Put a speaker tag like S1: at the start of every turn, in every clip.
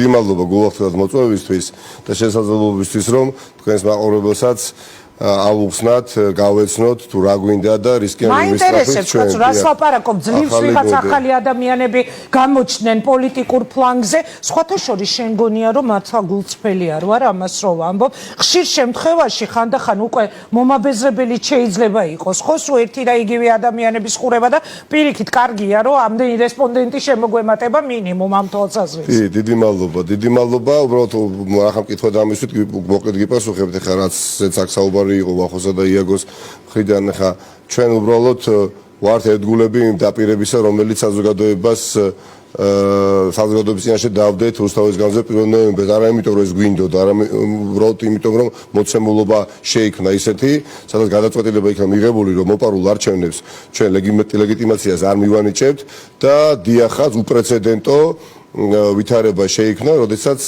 S1: მადლობა გულახდილად მოწვევისთვის და შესაძლებლობისთვის რომ თქვენს მაყურებელსაც ავუხსნათ, გავეცნოთ თუ რა გვინდა და რისკიან
S2: მაინტერესებს რაც რას ლაპარაკობ ძლივს ვიღაც ახალი ადამიანები გამოჩნდნენ პოლიტიკურ ფლანგზე სხვათა შორის შენ გონია რომ მართლა გულწრფელია რო არა ამას რო ვამბობ ხშირ შემთხვევაში ხანდახან უკვე მომაბეზრებელი შეიძლება იყოს ხო სულ ერთი და იგივე ადამიანების ყურება და პირიქით კარგია რომ ამდენი რესპონდენტი შემოგვემატება მინიმუმ ამ თვალსაზრისით
S1: დიდი მადლობა უბრალოდ ახლა მკითხვა დამისვით მოკლედ გიპასუხებთ ხა რაც აქ საუბარი იყო ვახოსა და იაგოს მხრიდან ხა ჩვენ უბრალოდ ვართ ერთგულები იმ დაპირებისა რომელიც საზოგადოების წინაშე დავდეთ რუსთავის განზე 1 ნოემბერს არა იმიტომ რომ ეს გვინდოდა არამედ უბრალოდ იმიტომ რომ მოცემულობა შეიქმნა ისეთი სადაც გადაწყვეტილება იქნა მიღებული რომ მოპარულ არჩევნებს ჩვენ ლეგიტიმაციას არ მივანიჭებთ და დიახაც უპრეცედენტო ვითარება შეიქმნა, როდესაც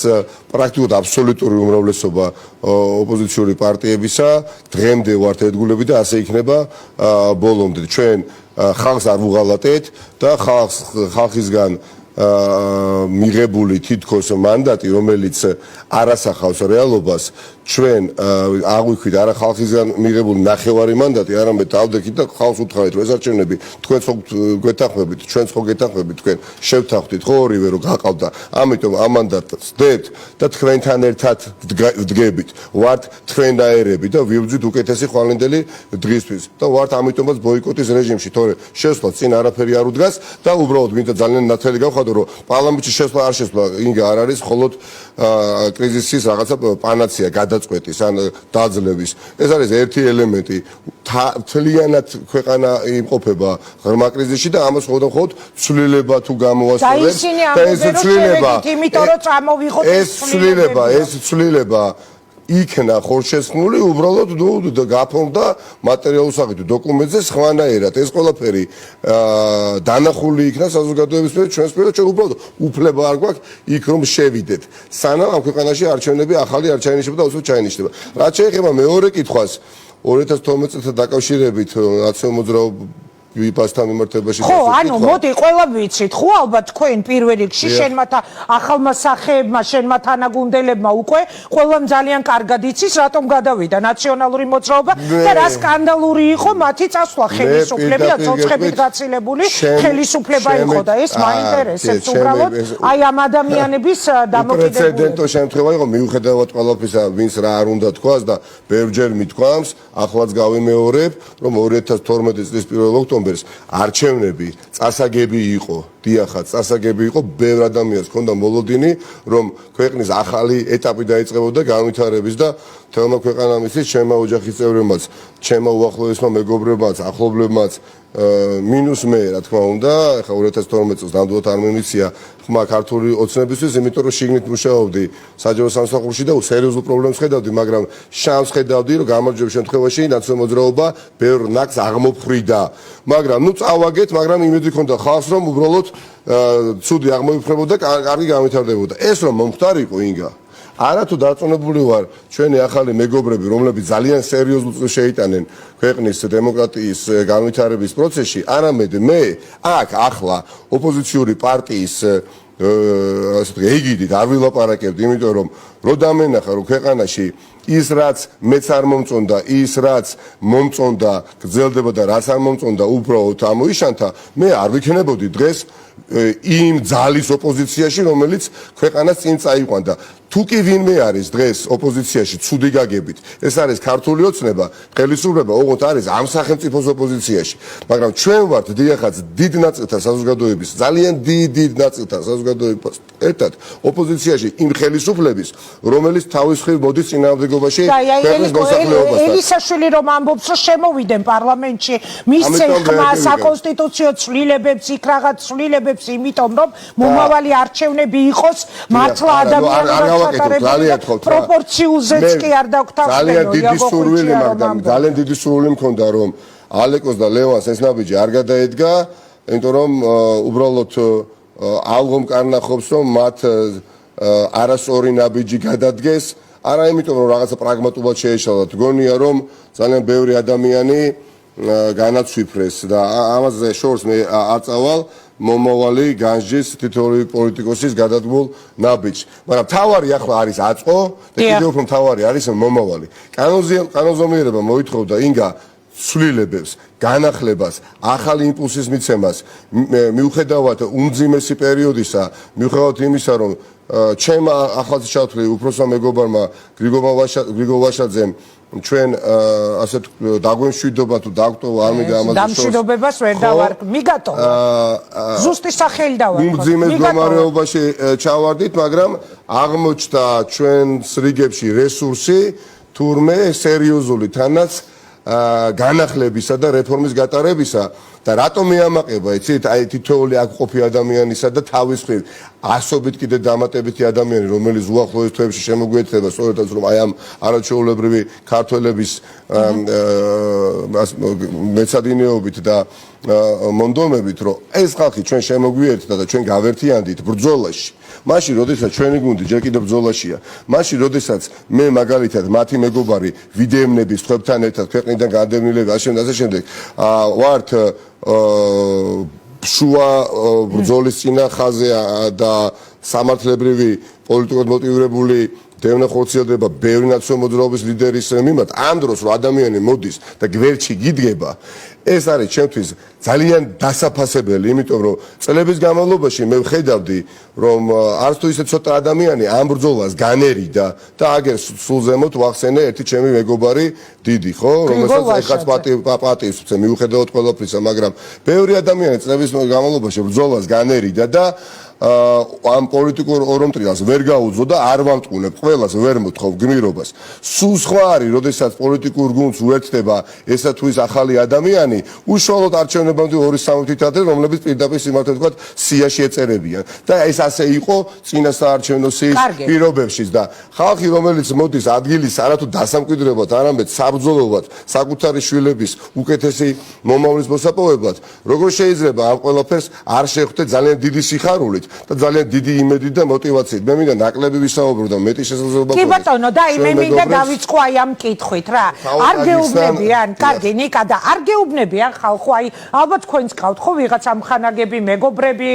S1: პრაქტიკულად აბსოლუტური უმრავლესობა ოპოზიციური პარტიებისა დღემდე ვართ ერთგულები და ასე იქნება ბოლომდე. ჩვენ ხალხს არ ვუღალატეთ და ხალხისგან მიღებული თითქოს მანდატი, რომელიც არასახავს რეალობას, ჩვენ აღვიქვით არა ხალხისგან მიღებული ნახევარი მანდატი, არამედ დავდექით და ხალხს უთხრით, რომ ეს არჩევნები თქვენ ხო გვეთანხმებით, ჩვენც ხო გეთანხმებით, თქვენ შევთანხმდით ხო ორივე რომ გაყავდა. ამიტომ ამ მანდატს დებთ და თქვენთან ერთად ვდგებით. ვართ თქვენდაერები და ვიბრძვით უკეთესი ხვალინდელი დღისთვის და ვართ ამიტომაც ბოიკოტის რეჟიმში, თორე შესვლა წინ არაფერი არ უდგას და უბრალოდ მინდა ძალიან ნათელი გავხადო, რომ პარლამენტში შესვლა არ შესვლა, ინგა არ არის მხოლოდ კრიზისის რაღაცა პანაცეა გადაწყვეტის ან დაძლევის. ეს არის ერთი ელემენტი. მთლიანად ქვეყანა იმყოფება ღრმა კრიზისში და ამას მხოლოდ ცვლილება თუ გამოასწორებს
S2: და ეს ცვლილება იმიტომ რომ წამოვიღოთ
S1: ეს ცვლილება იქნა ხორშესხმული უბრალოდ გაფორმდა მატერიალურ სახით დოკუმენტზე სხვანაირად ეს ყველაფერი დანახული იქნა საზოგადოების მიერ ჩვენს მიერ ჩვენ უბრალოდ უფლება არ გვაქვს იქ რომ შევიდეთ სანამ ამ ქვეყანაში არჩევნები ახალი არ ჩაინიშნება და უცებ ჩაინიშნება რაც შეეხება მეორე კითხვას 2012 წელთან დაკავშირებით ნაციონალურ მოძრაობასთან მიმართებაში
S2: ხო, ანუ მოდი ყველა ვიცით, ხო ალბათ თქვენ პირველ რიგში შენ მათ ახალმა სახეებმა, შენ მათ ანაგუნდელებმა უკვე ყველამ ძალიან კარგად იცის, რატომ გადავიდა ნაციონალური მოძრაობა და რა სკანდალური იყო მათი წასვლა ხელისუფლება და ცოცხლებით გაცილებული ხელისუფლება იყო და ეს მაინტერესებს უბრალოდ აი ამ ადამიანების დამოკიდებულება.
S1: პრეცედენტო შემთხვევა იყო მიუხედავად ყველაფრისა, ვინც რა არ უნდა თქვას და ბევრჯერ მithქვამს, ახლაც გავიმეორებ, რომ 2012 წლის 1 ოქტომბერს არჩევნები წასაგები იყო, დიახაც, წასაგები იყო, ბევრ ადამიანს ჰქონდა მოლოდინი, რომ ქვეყნის ახალი ეტაპი დაიწყებოდა განვითარების და თელმა ქვეყანამ იცის, ჩემმა ოჯახის წევრებმაც, ჩემმა უახლოესმა მეგობრებმაც, ახლობლებმაც მინუს მე, რა თქმა უნდა, ეხლა 2012 წელს ნამდვილად არ მიმიცია ხმა ქართული ოცნებისთვის, იმიტომ რომ შიგნით მუშაობდი საჯარო სამსახურში და სერიოზულ პრობლემებს ხედავდი, მაგრამ შანსს ხედავდი, რომ გამარჯვების შემთხვევაში ნაციონალური მოძრაობა ბევრ ნაკს აღმოფხრიდა. მაგრამ ნუ წავაგეთ, მაგრამ იმედი ქონდა ხალხს, რომ უბრალოდ ცუდი აღმოფრებოდა, კარგი განვითარდებოდა. ეს რომ მომხდარიყო ინგა არათუ დარწმუნებული ვარ ჩვენი ახალი მეგობრები რომლებიც ძალიან სერიოზულ წვლილს შეიტანენ ქვეყნის დემოკრატიის განვითარების პროცესში არამედ მე აქ ახლა ოპოზიციური პარტიის ასე ვთქვი ეგიდით არ ვილაპარაკებთ იმიტომ რომ რო დამენახა რომ ქვეყანაში ის რაც მეც არ მომწონდა ის რაც მომწონდა გრძელდება და რაც არ მომწონდა უბრალოდ ამოიშანთა მე არ ვიქნებოდი დღეს იმ ძალის ოპოზიციაში რომელიც ქვეყანას წინ წაიყვანდა თუ კი ვინმე არის დღეს ოპოზიციაში ცუდი გაგებით ეს არის ქართული ოცნება ხელისუფლება ოღონდ არის ამ სახელმწიფოს ოპოზიციაში მაგრამ ჩვენ ვართ დიახაც დიდ ნაწილთან საზოგადოების ძალიან დიდ ნაწილთან საზოგადოებას ერთად ოპოზიციაში იმ ხელისუფლების რომელიც თავის მხრივ მოდის წინააღმდეგობაში ქვეყნის მოსახლეობასთან
S2: ელისაშვილი რომ ამბობს რომ შემოვიდნენ პარლამენტში მისცენ ხმა საკონსტიტუციო ცვლილებებს იქ რაღაც ცვლილებებს იმიტომ რომ მომავალი არჩევნები იყოს მართლა ადამიანებთან პროპორციულზეც კი არ დაგვთავაზებო
S1: ძალიან დიდი სურვილი მაგრამ ძალიან დიდი სურვილი მქონდა რომ ალეკოს და ლევანს ეს ნაბიჯი არ გადაედგა იმიტომ რომ უბრალოდ ალღომ კარნახობს რომ მათ არასწორი ნაბიჯი გადადგეს არა იმიტომ რომ რაღაცა პრაგმატულად შეეშალათ გონია რომ ძალიან ბევრი ადამიანი განაცვიფრეს და ამაზე შორს მე არ წავალ მომავალი განჯის თითოეული პოლიტიკოსის გადადგმულ ნაბიჯს. მაგრამ თავარი ახლა არის აწყო და კიდევ უფრო თავარი არის მომავალი. კანონზომიერება მოითხოვდა ინგა ცვლილებებს, განახლებას, ახალი იმპულსის მიცემას, მიუხედავად უმძიმესი პერიოდისა, მიუხედავად იმისა, რომ ჩემ ახლაც ჩავთვლი უფროსმა მეგობარმა გრიგოლ ვაშაძემ ჩვენ ასეთ დაგვემშვიდობა თუ დაგვტოვა არ მიგა ამაზე
S2: დამშვიდობებას ვერ დავარ მიგატო ზუსტი სახელი დავარ
S1: უმძიმეს მდგომარეობაში ჩავარდით მაგრამ აღმოჩნდა ჩვენს რიგებში რესურსი თურმე სერიოზული თანაც განახლებისა და რეფორმის გატარებისა და რატომ მეამაყება იცით აი თითოეული აქ ყოფი ადამიანისა და თავის მხრივ ასობით კიდე დამატებითი ადამიანი რომელიც უახლოეს თვეებში შემოგვიერთდება სწორედაც რომ აი ამ არაჩვეულებრივი ქართველების მეცადინეობით და მონდომებით რომ ეს ხალხი ჩვენ შემოგვიერთდა და ჩვენ გავერთიანდით ბრძოლაში მაშინ როდესაც ჩვენი გუნდი ჯერ კიდევ ბრძოლაშია მაშინ როდესაც მე მაგალითად მათი მეგობარი ვიდეემნების თქვენთან ერთად ქვეყნიდან გადადევნილები ასე შემდეგ ვართ შუა ბრძოლის წინახაზე და სამართლებრივი პოლიტიკურად მოტივირებული დევნე ხორციელდება ბევრი ნაციონალური მოძრაობის ლიდერის მიმართ ამ დროს რომ ადამიანი მოდის და გვერდში გიდგება ეს არის ჩემთვის ძალიან დასაფასებელი იმიტომ რომ წლების განმავლობაში მე ვხედავდი რომ არც თუ ისე ცოტა ადამიანი ამ ბრძოლას განერიდა და აგერ სულ ზემოთ ვახსენე ერთი ჩემი მეგობარი დიდი ხო რომელსაც ეხაც პატივს ვცე მიუხედავად ყველაფრისა მაგრამ ბევრი ადამიანი წლების განმავლობაში ბრძოლას განერიდა და ამ პოლიტიკურ ორომტრიალს ვერ გაუძო და არ ვამტყუნებ ყველას ვერ მოთხოვ გმირობას სულ სხვა არის როდესაც პოლიტიკურ გუნდს უერთდება ესა თუ ის ახალი ადამიანი უშუალოდ არჩევნებამდე 2-3 თვით ადრე რომლებიც პირდაპირ სიმართლე ვთქვათ სიაში ეწერებიან და ეს ასე იყო წინა საარჩევნო სიის პირობებშიც და ხალხი რომელიც მოდის ადგილის არათუ დასამკვიდრებლად არამედ საბრძოლოდ საკუთარი შვილების უკეთესი მომავლის მოსაპოვებლად როგორ შეიძლება ამ ყველაფერს არ შეხვდეთ ძალიან დიდი სიხარულით და ძალიან დიდი იმედით და მოტივაციით. მე მინდა ნაკლები ვისაუბრო და მეტი შესაძლებლობა.
S2: კი ბატონო, და მე მინდა დავიწყო აი ამ კითხვით რა. არ გეუბნებიან, კარგი ნიკა და არ გეუბნებიან ხალხო, აი ალბათ თქვენს გყავთ ხო ვიღაც ამხანაგები, მეგობრები,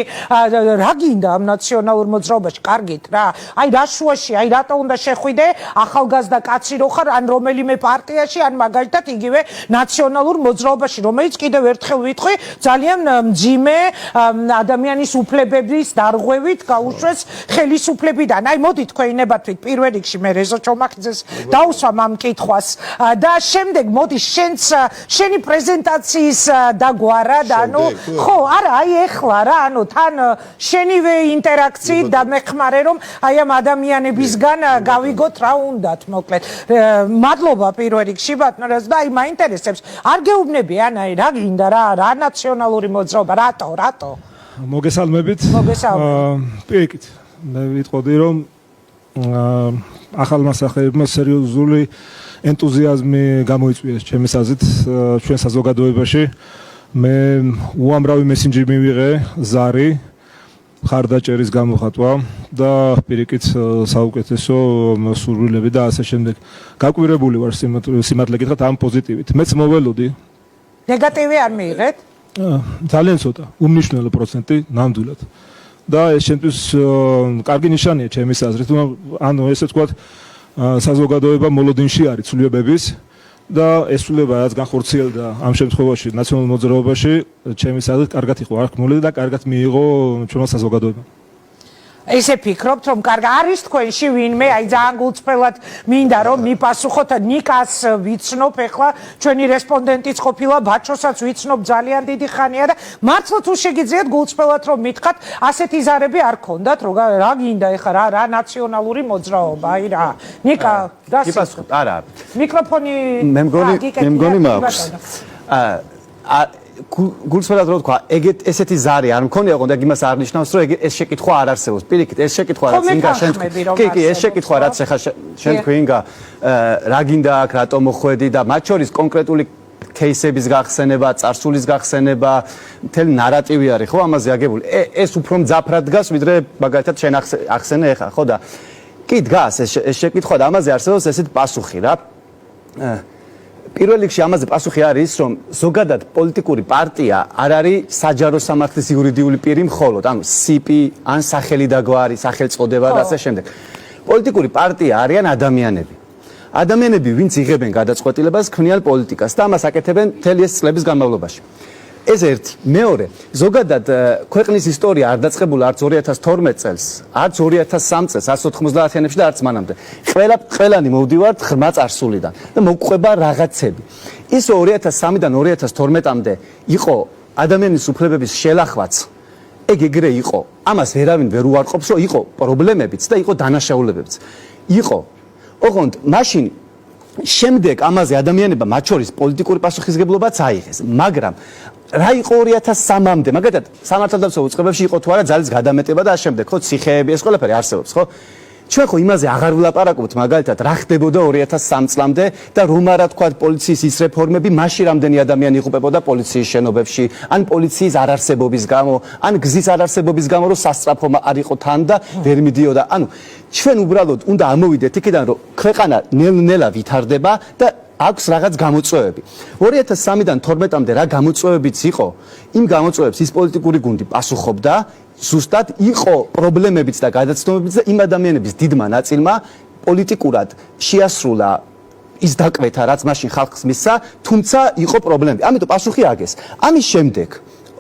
S2: რა გინდა ამ ნაციონალურ მოძრაობაში, კარგით რა. აი რა შუაში, აი რატო უნდა შეხვიდე ახალგაზრდა კაცი რო ხარ ან რომელიმე პარტიაში, ან მაგალითად იგივე ნაციონალურ მოძრაობაში, რომელიც კიდევ ერთხელ ვიტყვი, ძალიან მძიმე ადამიანის უფლებების დარღვევით გაუშვეს ხელისუფლებიდან. აი მოდი თქვენებათვით პირველ რიგში მე რეზო ჩომახიძეს დაუსვამ ამ კითხვას და შემდეგ მოდი შენი პრეზენტაციის დაგვარა და ანუ ხო არა აი ეხლა რა ანუ თან შენივე ინტერაქციით დამეხმარე რომ აი ამ ადამიანებისგან გავიგოთ რა უნდათ მოკლედ მადლობა პირველ რიგში ბატონო და აი მაინტერესებს არ გეუბნებიან აი რა გინდა რა ნაციონალური მოძრაობა რატო
S3: მოგესალმებით. პირიქით, მე ვიტყოდი რომ ახალმა სახეებმა სერიოზული ენტუზიაზმი გამოიწვიეს ჩემს აზრით ჩვენ საზოგადოებაში. მე უამრავი მესენჯი მივიღე ზარი ხარდაჭერის გამოხატვა და პირიქით საუკეთესო სურვილები და ასე შემდეგ. გაკვირებული ვარ სიმართლე გითხრათ ამ პოზიტივით. მეც მოველოდი.
S2: ნეგატივი არ მიიღეთ?
S3: ძალიან ცოტა, უმნიშვნელო პროცენტი ნამდვილად. და ეს შემთხვევით კარგი ნიშანია ჩემის აზრით, ანუ ესე ვთქვათ, საზოგადოება მოლოდინში არის ცვლილებების და ეს ცვლილება რაც განხორციელდა ამ შემთხვევაში ნაციონალურ მოძრაობაში, ჩემის აზრით, კარგად იყო აღქმული და კარგად მიიღო ჩვენმა საზოგადოებამ.
S2: ესე ფიქრობთ რომ კარგი არის თქვენში ვინმე აი ძალიან გულწრფელად მინდა რომ მიპასუხოთ ნიკას ვიცნობ ახლა ჩვენი რესპონდენტიც ყოფილა ბაჩოსაც ვიცნობ ძალიან დიდი ხანია და მართლა თუ შეგიძლიათ გულწრფელად რომ მითხრათ ასეთი ზარები არ ქონდათ რა გინდა ახლა რა ნაციონალური მოძრაობა აი რა ნიკა
S4: გიპასუხოთ არა
S2: მიკროფონი
S4: მე მგონი მაქვს გულწრფელად რო თქვა ესეთი ზარი არ მქონია ყო და იმას არ ნიშნავს რომ ეს შეკითხვა არ არსებობს პირიქით ეს შეკითხვა რაც ინგა შენ კი ეს შეკითხვა რაც ახლა შენ თქვი ინგა რა გინდა აქ რატომ მოხვედი და მათ შორის კონკრეტული кейსების გახსენება წარსულის გახსენება მთელი ნარატივი არის ხო ამაზე აგებული ეს უფრო მძაფრად დგას ვიდრე მაგალითად შენ ახსენე ახლა ხო და კი დგას ეს შეკითხვა და ამაზე არსებობს ესეთ პასუხი რა პირველ რიგში ამაზე პასუხი არის, რომ ზოგადად პოლიტიკური პარტია არ არის საჯარო სამართლის იურიდიული პირი მხოლოდ, ანუ სიპი ან სახელი დაგვარი, სახელწოდება და ასე შემდეგ. პოლიტიკური პარტია არიან ადამიანები. ადამიანები, ვინც იღებენ გადაწყვეტილებას, ქმნიან პოლიტიკას და ამას აკეთებენ მთელი ეს წლების განმავლობაში. ეს ერთი. მეორე, ზოგადად ქვეყნის ისტორია არ დაწყებულა არც 2012 წელს, არც 2003 წელს, 190-იანებში და არც მანამდე. ყველანი მოვდივართ ღრმა წარსულიდან და მოგყვება რაღაცები. ის 2003-დან 2012-მდე იყო ადამიანის უფლებების შელახვაც. ეგ ეგრე იყო. ამას ვერავინ ვერ უარყოფს, რომ იყო პრობლემებიც და იყო დანაშაულებებიც. იყო. ოღონდ მაშინ შემდეგ ამაზე ადამიანებმა მათ შორის პოლიტიკური პასუხისმგებლობაც აიღეს, მაგრამ რა იყო 2003-მდე, მაგალითად, სამართალდამცავ უწყებებში იყო თუ არა ძალის გადამეტება და ამ შემდეგ, ხო, ციხეები, ეს ყველაფერი არსებობს, ხო? ჩვენ ხო იმაზე აღარ ვილაპარაკობთ, მაგალითად, რა ხდებოდა 2003 წლამდე და რომ არა თქვა პოლიციის ის რეფორმები, მაშინ რამდენი ადამიანი იღუპებოდა პოლიციის შენობებში, ან პოლიციის არარსებობის გამო, ან გზის არარსებობის გამო, რომ სასწრაფო არ იყო თან და ვერ მიდიოდა. ანუ ჩვენ უბრალოდ უნდა ამოვიდეთ იქიდან, რომ ქვეყანა ნელ-ნელა ვითარდება და აქვს რაღაც გამოწვევები. 2003-დან 12-მდე რა გამოწვევებიც იყო, იმ გამოწვევებს ის პოლიტიკური გუნდი პასუხობდა, ზუსტად იყო პრობლემებიც და გადაცნობებიც და იმ ადამიანების დიდმა ნაწილმა პოლიტიკურად შეასრულა ის დაკვეთა, რაც მაშინ ხალხს მისცა, თუმცა იყო პრობლემები. ამიტომ პასუხი აგეს. ამის შემდეგ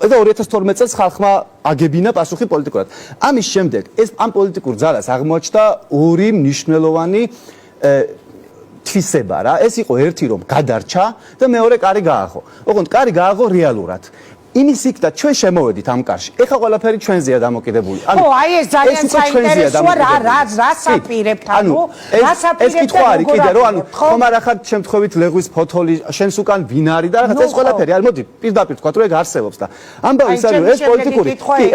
S4: და 2012 წელს ხალხმა აგებინა პასუხი პოლიტიკურად. ამის შემდეგ ეს ამ პოლიტიკურ ძალას აღმოაჩნდა ორი მნიშვნელოვანი თვისება რა. ეს იყო ერთი, რომ გადარჩა და მეორე კარი გააღო. ოღონდ კარი გააღო რეალურად. იმის იქ და ჩვენ შემოვედით ამ კარში. ეხლა ყველაფერი ჩვენზეა დამოკიდებული.
S2: ხო, აი ეს ძალიან საინტერესოა, რა საპირებთ, ანუ რა საპირებთ.
S4: ეს კითხვა არის კიდე, რომ ანუ ხომ არ ახარ შემთხვევით ლეგვის ფოთოლი, შენს უკან ვინ არის და რაღაც ეს ყველაფერი არის. მოდი, პირდაპირ თქვა, რომ ეგ არსებობს და ამბავი ის არის,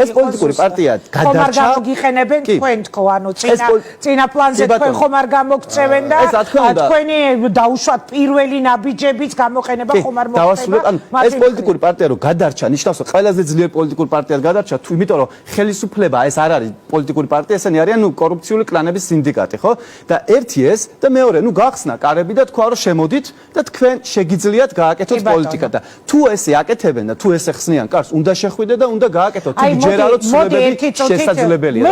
S4: ეს პოლიტიკური პარტია გადარჩა.
S2: ხომ არ გამოგიხენებენ თქვენ თქო, ანუ წინა პლანზე თქვენ ხომ არ გამოგწევენ და თქვენი დაუშვათ პირველი ნაბიჯებიც გამოყენება ხომ არ მოხდება.
S4: ეს პოლიტიკური პარტია რომ გადარჩა ნიშნავს, რომ ყველაზე ძლიერ პოლიტიკურ პარტიად გადარჩა, იმიტომ რომ ხელისუფლება ეს არ არის პოლიტიკური პარტია, ესენი არიან კორუფციული კლანების სინდიკატი, ხო? და ერთი ეს და მეორე, გახსნა კარები და თქვა, რომ შემოდით და თქვენ შეგიძლიათ გააკეთოთ პოლიტიკა და თუ ესე აკეთებენ და თუ ესე ხსნიან კარს, უნდა შეხვიდე და უნდა გააკეთოთ. თუ ჯერა რომ ცვლილებები შესაძლებელია,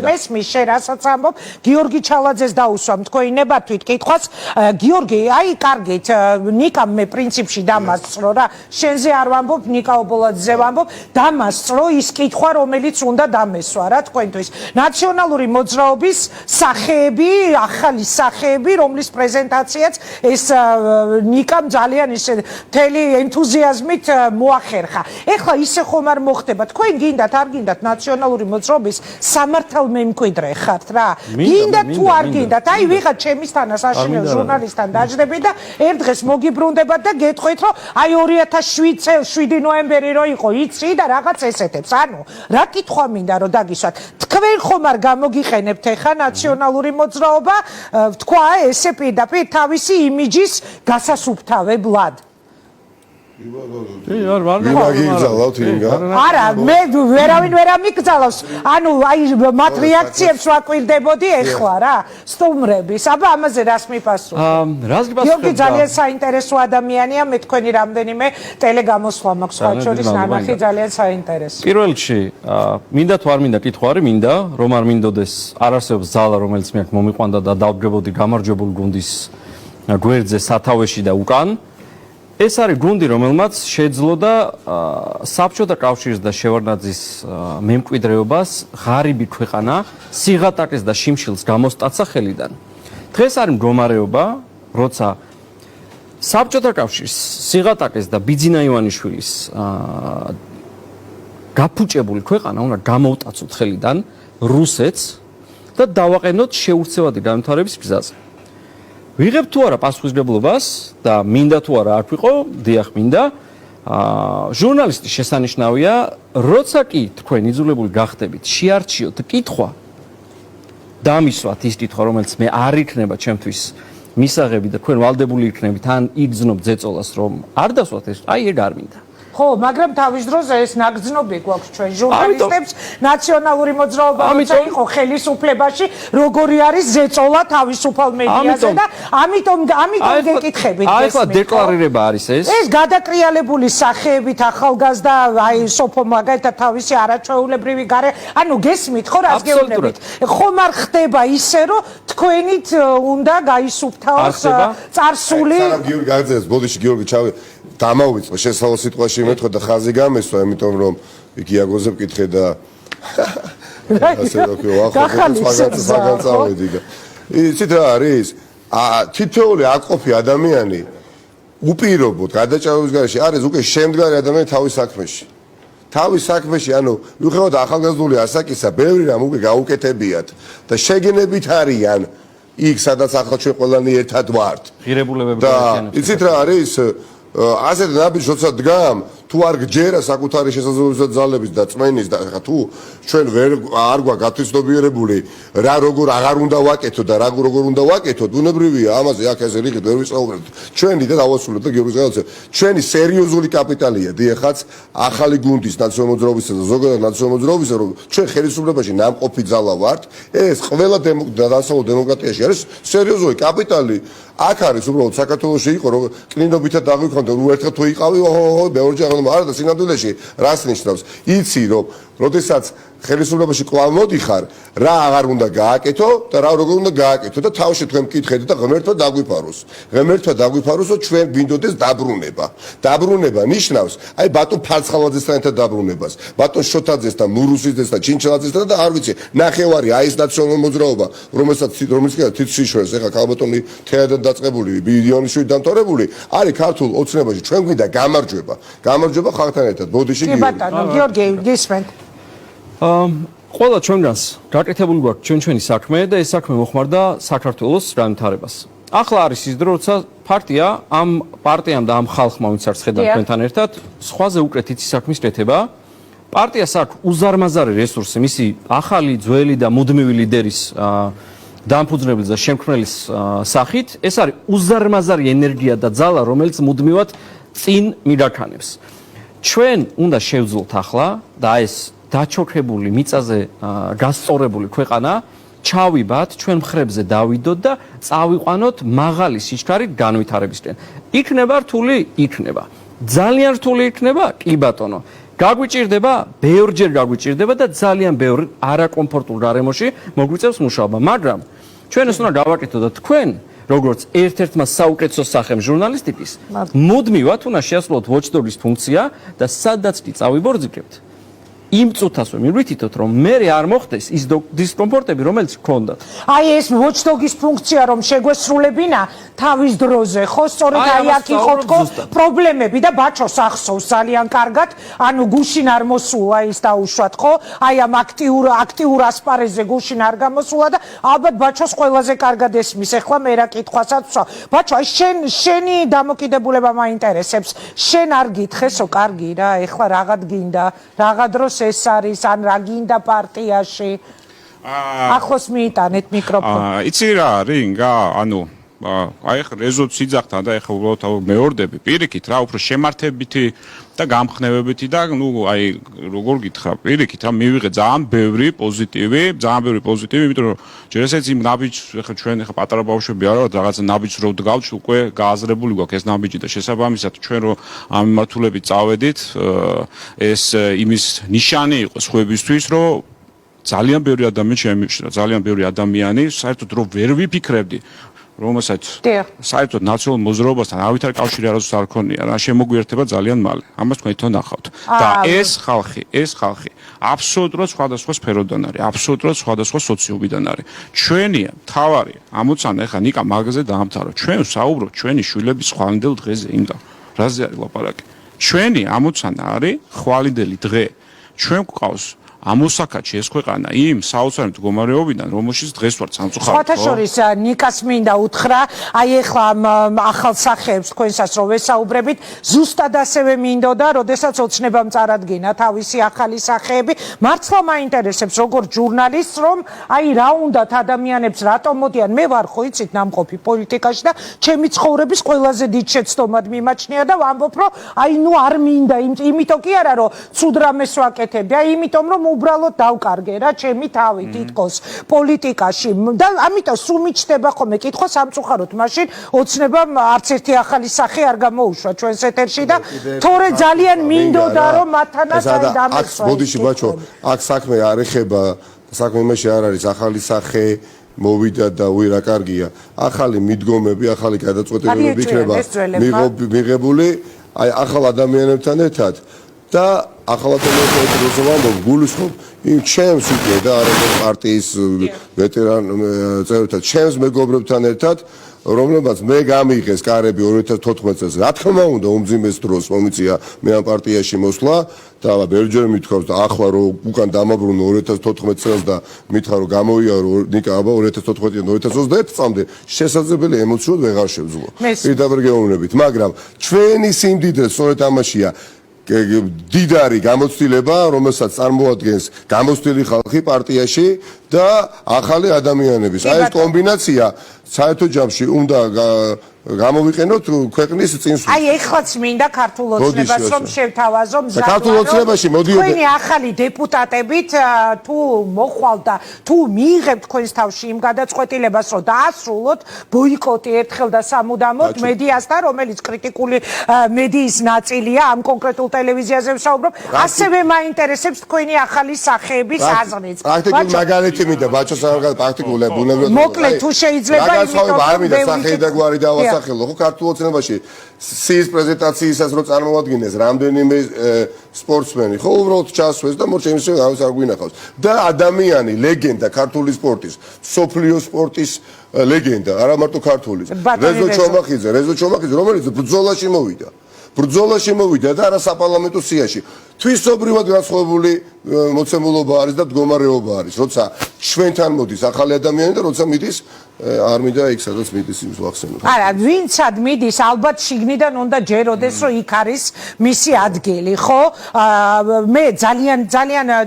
S2: მესმის შენ რასაც ამბობ, გიორგი ჩალაძეს დაუსვამ თქვენებათვით კითხვას, გიორგი, აი კარგით, ნიკამ მე პრინციპში დამასწრო რა, შენზე არ ვამბობ, ნიკა ობოლაძეზე ვამბობ, დამასწრო ის კითხვა, რომელიც უნდა დამესვა რა თქვენთვის. ნაციონალური მოძრაობის სახეები, ახალი სახეები, რომლის პრეზენტაციაც ეს ნიკამ ძალიან ისე მთელი ენთუზიაზმით მოახერხა. ეხლა ისე ხომ არ მოხდება, თქვენ გინდათ, არ გინდათ ნაციონალური მოძრაობის სამართალმემკვიდრე ხართ რა. გინდათ თუ არ გინდათ, აი ვიღაც ჩემისთანა საშინელ ჟურნალისტთან დაждები და ერთ დღეს მოგიბრუნდებათ და გეტყვით, რომ აი 2007 წელს 7 ნოემბერი რო იყო იცი და რაღაც ესეთებს. ანუ რა კითხვა მინდა რომ დაგისვათ. თქვენ ხომ არ გამოგიყენებთ ახლა ნაციონალური მოძრაობა, თქვა ესე პირდაპირ თავისი იმიჯის გასასუფთავებლად. არა, მე ვერავინ ვერ ამიგზავნოს. ანუ აი მათ რეაქციებს ვაკვირდებოდი ეხლა რა, სტუმრების. აბა ამაზე რას მიპასუხო? გიორგი ძალიან საინტერესო ადამიანია, მე თქვენი რამდენიმე ტელეგამოსვლა მაქვს სხვა შორის ნანახი ძალიან საინტერესო.
S5: პირველ რიგში, მინდა თუ არ მინდა კითხვა არის, მინდა რომ არ მინდოდეს არ არსებობს ზალა, რომელიც მე აქ მომიყვანდა და დავდგებოდი გამარჯვებული გუნდის გვერდზე სათავეში და უკან. ეს არის გუნდი, რომელმაც შეძლოდა საბჭოთა კავშირის და შევარდნაძის მემკვიდრეობას ღარიბი ქვეყანა სიღატაკის და შიმშილს გამოსტაცა ხელიდან. დღეს არის მდგომარეობა, როცა საბჭოთა კავშირის სიღატაკის და ბიძინა ივანიშვილის გაფუჭებული ქვეყანა უნდა გამოვტაცოთ ხელიდან რუსეთს და დავაყენოთ შეურცევადი განვითარების გზაზე. ვიღებ თუ არა პასუხისმგებლობას და მინდა თუ არა არ ვიყო, დიახ მინდა. ჟურნალისტის შესანიშნავია, როცა კი თქვენ იძულებული გახდებით, შეარჩიოთ კითხვა, დამისვათ ის კითხვა, რომელიც მე არ იქნება ჩემთვის მისაღები და თქვენ ვალდებული იქნებით, ან იგრძნობ ძეწოლას, რომ არ დასვათ ეს, აი ეგ არ მინდა.
S2: ხო, მაგრამ თავის დროზე ეს ნაგრძნობი გვაქვს ჩვენ ჟურნალისტებს ნაციონალური მოძრაობა როცა იყო ხელისუფლებაში, როგორი არის ზეწოლა თავისუფალ მედიაზე და ამიტომ გეკითხებით
S5: ეს. აი ახლა დეკლარირება არის ეს.
S2: ეს გადაკრიალებული სახეებით ახალგაზრდა აი სოფო მაგალითად თავისი არაჩვეულებრივი გარე, ანუ გესმით ხო რას გეუბნებით? ხომ არ ხდება ისე რომ თქვენით უნდა გაისუფთავოს წარსული.
S1: სანამ გიორგი გაგზავნეს, ბოდიში გიორგი ჩავი დამავიწყო შესავალ სიტყვაში მეთქვა და ხაზი გამესვა, იმიტომ რომ იქ იაგოზე მკითხე და ასე რომ საგანწავედი და იცით რა არის? თითოეული აკოფი ადამიანი უპირობოდ გადაჭარბების გარეშე არის უკვე შემდგარი ადამიანი თავის საქმეში. თავის საქმეში, ანუ მიუხედავად ახალგაზრდული ასაკისა, ბევრი რამ უკვე გაუკეთებიათ და შეგენებით არიან იქ, სადაც ახლა ჩვენ ყველანი ერთად ვართ.
S5: ღირებულებები
S1: და იცით რა არის? ასეთ ნაბიჯს როცა დგამ, თუ არ გჯერა საკუთარი შესაძლებლობისა ძალების და წმენის და თუ ჩვენ არ გვაქვს გათვისნობიერებული რა როგორ აღარ უნდა ვაკეთო და როგორ უნდა ვაკეთო, ბუნებრივია ამაზე აქ ესე რიგით ვერ ვისაუბრებთ. ჩვენი და დავასრულებ და გიორგის გადაცემა. ჩვენი სერიოზული კაპიტალია დიახაც ახალი გუნდის ნაციონალური მოძრაობისა და ზოგადად ნაციონალური მოძრაობისა, რომ ჩვენ ხელისუფლებაში ნამყოფი ძალა ვართ, ეს ყველა დასავლურ დემოკრატიაში არის სერიოზული კაპიტალი. აქ არის უბრალოდ საქართველოში იყო რომ კლინობითად დაგვიქონდა, ნუ ერთხელ თუ იყავი, მეორჯერ არა და სინამდვილეში რას ნიშნავს? იცი რომ როდესაც ხელისუფლებაში კვლავ მოდიხარ, რა აღარ უნდა გააკეთო და რა როგორ უნდა გააკეთო და თავში თქვენ მკითხეთ და ღმერთმა დაგვიფაროს. ღმერთმა დაგვიფაროს, რომ ჩვენ გვინდოდეს დაბრუნება. დაბრუნება ნიშნავს, აი ბატონ ფარცხალაძესთან ერთად დაბრუნებას, ბატონ შოთაძესთან, მურუსიძესთან, ჩინჩელაძესთან და არ ვიცი, ნახევარი აი ეს ნაციონალური მოძრაობა, რომელსაც თვითშიშვრეს ეხა ქალბატონი თეატრიდან დაწყებული, ბილიონიშვილი დამთავრებული, არის ქართულ ოცნებაში ჩვენ გვინდა გამარჯვება. გამარჯვება ხალხთან ერთად. ბოდიში
S2: კი ბატონო, გიორგი, გისმენთ.
S5: ყველა ჩვენგანს გაკეთებული გვაქვს ჩვენი საქმე და ეს საქმე მოხმარდა საქართველოს განვითარებას. ახლა არის ის დრო, როცა ამ პარტიამ და ამ ხალხმა, ვინც არის ხედავ თქვენთან ერთად, სხვაზე უკეთ იცის საქმის კეთება. პარტიას აქვს უზარმაზარი რესურსი, მისი ახალი, ძველი და მუდმივი ლიდერის დამფუძნებლის და შემქმნელის სახით. ეს არის უზარმაზარი ენერგია და ძალა, რომელიც მუდმივად წინ მიგაქანებს. ჩვენ უნდა შევძლოთ ახლა და ეს დაჩოქებული მიწაზე გასწორებული ქვეყანა ჩავიბათ, ჩვენ მხრებზე დავიდოთ და წავიყვანოთ მაღალი სიჩქარით განვითარებისკენ. იქნება რთული? იქნება. ძალიან რთული იქნება? კი ბატონო. გაგვიჭირდება, ბევრჯერ გაგვიჭირდება და ძალიან ბევრ არაკომფორტულ გარემოში მოგვიწევს მუშაობა, მაგრამ ჩვენ ეს უნდა გავაკეთოთ და თქვენ როგორც ერთ-ერთმა საუკეთესო სახემ ჟურნალისტიკის, მუდმივად უნდა შეასრულოთ watchdog-ის ფუნქცია და სადაც კი წავიბორძიკებთ, იმ წუთასვე მივვითითოთ, რომ მე არ მოხდეს ის დისკომფორტები, რომელიც გქონდათ.
S2: აი ეს watchdog-ის ფუნქცია რომ შეგვესრულებინა თავის დროზე, ხო, სწორედ აი აქ იყო თქო პრობლემები და ბაჩოს ახსოვს ძალიან კარგად, ანუ გუშინ არ მოსულა ის დაუშვათ, ხო? აი ამ აქტიურ ასპარეზზე გუშინ არ გამოსულა და ალბათ ბაჩოს ყველაზე კარგად ესმის. ეხლა მე რა კითხვასაც ვსვა. ბაჩო, აი შენი დამოკიდებულება მაინტერესებს. შენ არ გითხესო, კარგი რა, ეხლა რაღაც გინდა, რაღაც დროს ეს არის ან რა გინდა პარტიაში ახლოს მიიტანეთ მიკროფონი.
S6: იცი რა არის ინგა, ანუ აი ხა რეზოლუცია სიძახთა და ეხა უბრალოდ მეორდები პირიქით რა, უფრო შემართებითი და გამხნევებითი და ნუ აი როგორ გითხრა, პირიქით რა მივიღე ძალიან ბევრი პოზიტივი, იმიტომ რომ ჯერ ესეც იმ ნაბიჯს ეხა ჩვენ ეხა პატარა ბავშვები არა ვართ, რაღაცა ნაბიჯს რო დგავთ, უკვე გააზრებული გვაქვს ეს ნაბიჯი და შესაბამისად ჩვენ რო ამ მიმართულებით წავედით, ეს იმის ნიშანი იყო სხვებისთვის, რომ ძალიან ბევრი ადამიანი შემიშრა, ძალიან ბევრი ადამიანი საერთოდ რო ვერ ვიფიქრებდი რომელსაც საერთოდ ნაციონალურ მოძრაობასთან ავითარ კავშირი არასდროს არ ქონია რა, შემოგვიერთება ძალიან მალე. ამას თქვენ თვითონ ნახავთ. და ეს ხალხი აბსოლუტურად სხვადასხვა სფეროდან არის, აბსოლუტურად სხვადასხვა სოციუმიდან არის. ჩვენია თავარი ამოცანა ეხა ნიკა მაგაზე დაამთავრა. ჩვენ საუბრობთ ჩვენი შვილების ხვალინდელ დღეზე ინგა. რაზე არის ლაპარაკი? ჩვენი ამოცანა არის ხვალინდელი დღე. ჩვენ გვყავს ამოსაქაჩი ეს ქვეყანა იმ საოცარი მდგომარეობიდან, რომელშიც დღეს ვართ სამწუხაროდ.
S2: სხვათა შორის ნიკას მინდა უთხრა, აი ეხლა ახალ სახეებს თქვენსაც რომ ვესაუბრებით, ზუსტად ასევე მინდოდა, როდესაც ოცნებამ წარადგინა თავისი ახალი სახეები, მართლა მაინტერესებს როგორ ჟურნალისტს, რომ აი რა უნდათ ადამიანებს რატომ მოდიან, მე ვარ ხო იცით ნამყოფი პოლიტიკაში და ჩემი ცხოვრების ყველაზე დიდ შეცდომად მიმაჩნია და ვამბობ, რომ აი ნუ არ მინდა, იმიტომ კი არა, რომ ცუდ რამეს ვაკეთებდი, აი იმიტომ რომ უბრალოდ დავკარგე რა ჩემი თავი თითქოს პოლიტიკაში და ამიტომ სულ მიჩნდება ხოლმე კითხვა სამწუხაროდ მაშინ ოცნებამ არც ერთი ახალი სახე არ გამოუშვა ჩვენს ეთერში და თორე ძალიან მინდოდა რომ მათთანაც აი დამესვა.
S1: მოდიში ბაჩო, აქ საქმე არ ეხება, საქმე იმაში არ არის ახალი სახე მოვიდა და უი რა კარგია. ახალი მიდგომები, ახალი გადაწყვეტილებები იქნება მიღებული აი ახალ ადამიანებთან ერთად და ახალ ადამიანებთან როზოვანov გულისხმობ იმ ჩემს უკვე და არა პარტიის ვეტერან წევრებთან, ჩემს მეგობრებთან ერთად, რომლებმაც მე გამიღეს კარები 2014 წელს. რა თქმა უნდა, უმძიმეს დროს მომიწია მე ამ პარტიაში მოსვლა და ბევრჯერ მithქვავს და ახლა რომ უკან დამაბრუნო 2014 წელს და მითხრა რომ გამოიარო ნიკა აბა 2014-დან 2021 წამდე შესაძლებელი ემოციურად ვეღარ შევძლო. პირდაპირ გეუბნებით, მაგრამ ჩვენი სიმდიდრე სწორედ ამაშია. დიდარი გამოცდილება, რომელსაც წარმოადგენს გამოცდილი ხალხი პარტიაში და ახალი ადამიანების. აი ეს კომბინაცია საერთო ჯამში უნდა გამოვიყენოთ ქვეყნის წინსვლას.
S2: აი ეხლაც მინდა ქართულ ოცნებას რომ შევთავაზო მზად.
S1: ქართულ ოცნებაში მოდიოდა.
S2: თქვენი ახალი დეპუტატებით თუ მოხვალთ და თუ მიიღებთ თქვენს თავში იმ გადაწყვეტილებას რომ დაასრულოთ ბოიკოტი ერთხელ და სამუდამოდ მედიასთან, რომელიც კრიტიკული მედიის ნაწილია, ამ კონკრეტულ ტელევიზიაზე ვსაუბრობ, ასევე მაინტერესებს თქვენი ახალი სახეების აზრიც.
S1: პრაქტიკულ მაგალითი მინდა ბაჩოს არ პრაქტიკულად ბუნებრივად.
S2: მოკლედ თუ შეიძლება
S1: არ მინდა სახე და გვარი დავასახელო ხო ქართულ ოცნებაში სიის პრეზენტაციისას რომ წარმოადგენეს რამდენიმე სპორტსმენი ხო უბრალოდ ჩასვეს და მოჩემს ამის არ გვინახავს და ადამიანი ლეგენდა ქართული სპორტის სოფლიო სპორტის ლეგენდა არა მარტო ქართული რეზო ჩომახიძე რომელიც ბრძოლაში მოვიდა და არა საპარლამენტო სიაში თვისობრივად განსხვავებული მოცემულობა არის და მდგომარეობა არის როცა ჩვენთან მოდის ახალი ადამიანი და როცა მიდის არ მინდა იქ სადაც მიდის იმის ვახსენოთ.
S2: არა, ვინცად მიდის, ალბათ შიგნიდან უნდა ჯეროდეს, რომ იქ არის მისი ადგილი, ხო? მე ძალიან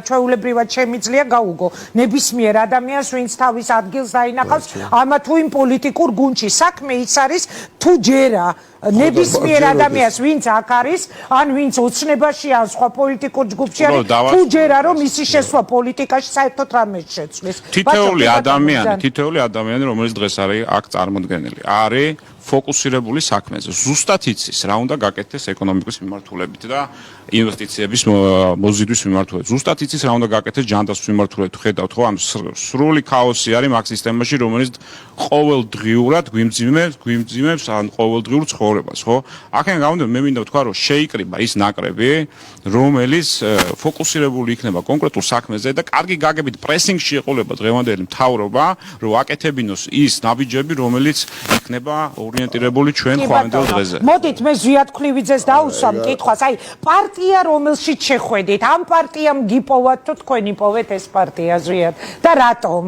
S2: ჩვეულებრივად შემიძლია გაუგო ნებისმიერ ადამიანს, ვინც თავის ადგილს დაინახავს, ამა თუ იმ პოლიტიკურ გუნდში. საქმე ის არის, თუ ჯერა ნებისმიერ ადამიანს, ვინც აქ არის, ან ვინც ოცნებაში ან სხვა პოლიტიკურ ჯგუფში არის, თუ ჯერა რომ ისი შესვლა პოლიტიკაში საერთოდ რამეს შეცვლის.
S6: თითოეული ადამიანი, რომელიც დღეს არის აქ წარმოდგენილი, არის ფოკუსირებული საქმეზე. ზუსტად იცის რა უნდა გაკეთდეს ეკონომიკის მიმართულებით და ინვესტიციების მოზიდვის მიმართულებით. ზუსტად იცის რა უნდა გაკეთდეს ჯანდაცვის მიმართულებით. ხედავთ ხო ამ სრული ქაოსი არის მაგ სისტემაში, რომელიც ყოველდღიურად გვიმძიმებს ან ყოველდღიურ ცხოვრებას, ხო? აქედან გამომდინარე მე მინდა ვთქვა, რომ შეიკრიბა ის ნაკრები, რომელიც ფოკუსირებული იქნება კონკრეტულ საქმეზე და კარგი გაგებით პრესინგში ეყოლება დღევანდელი მთავრობა, რომ აკეთებინოს ის ნაბიჯები, რომელიც იქნება ორიენტირებული ჩვენ ხვალინდელ დღეზე.
S2: მოდით მე ზვიად ქლივიძეს დაუსვამ კითხვას. აი პარტია რომელშიც შეხვედით, ამ პარტიამ გიპოვათ თუ თქვენ იპოვეთ ეს პარტია ზვიად და რატომ?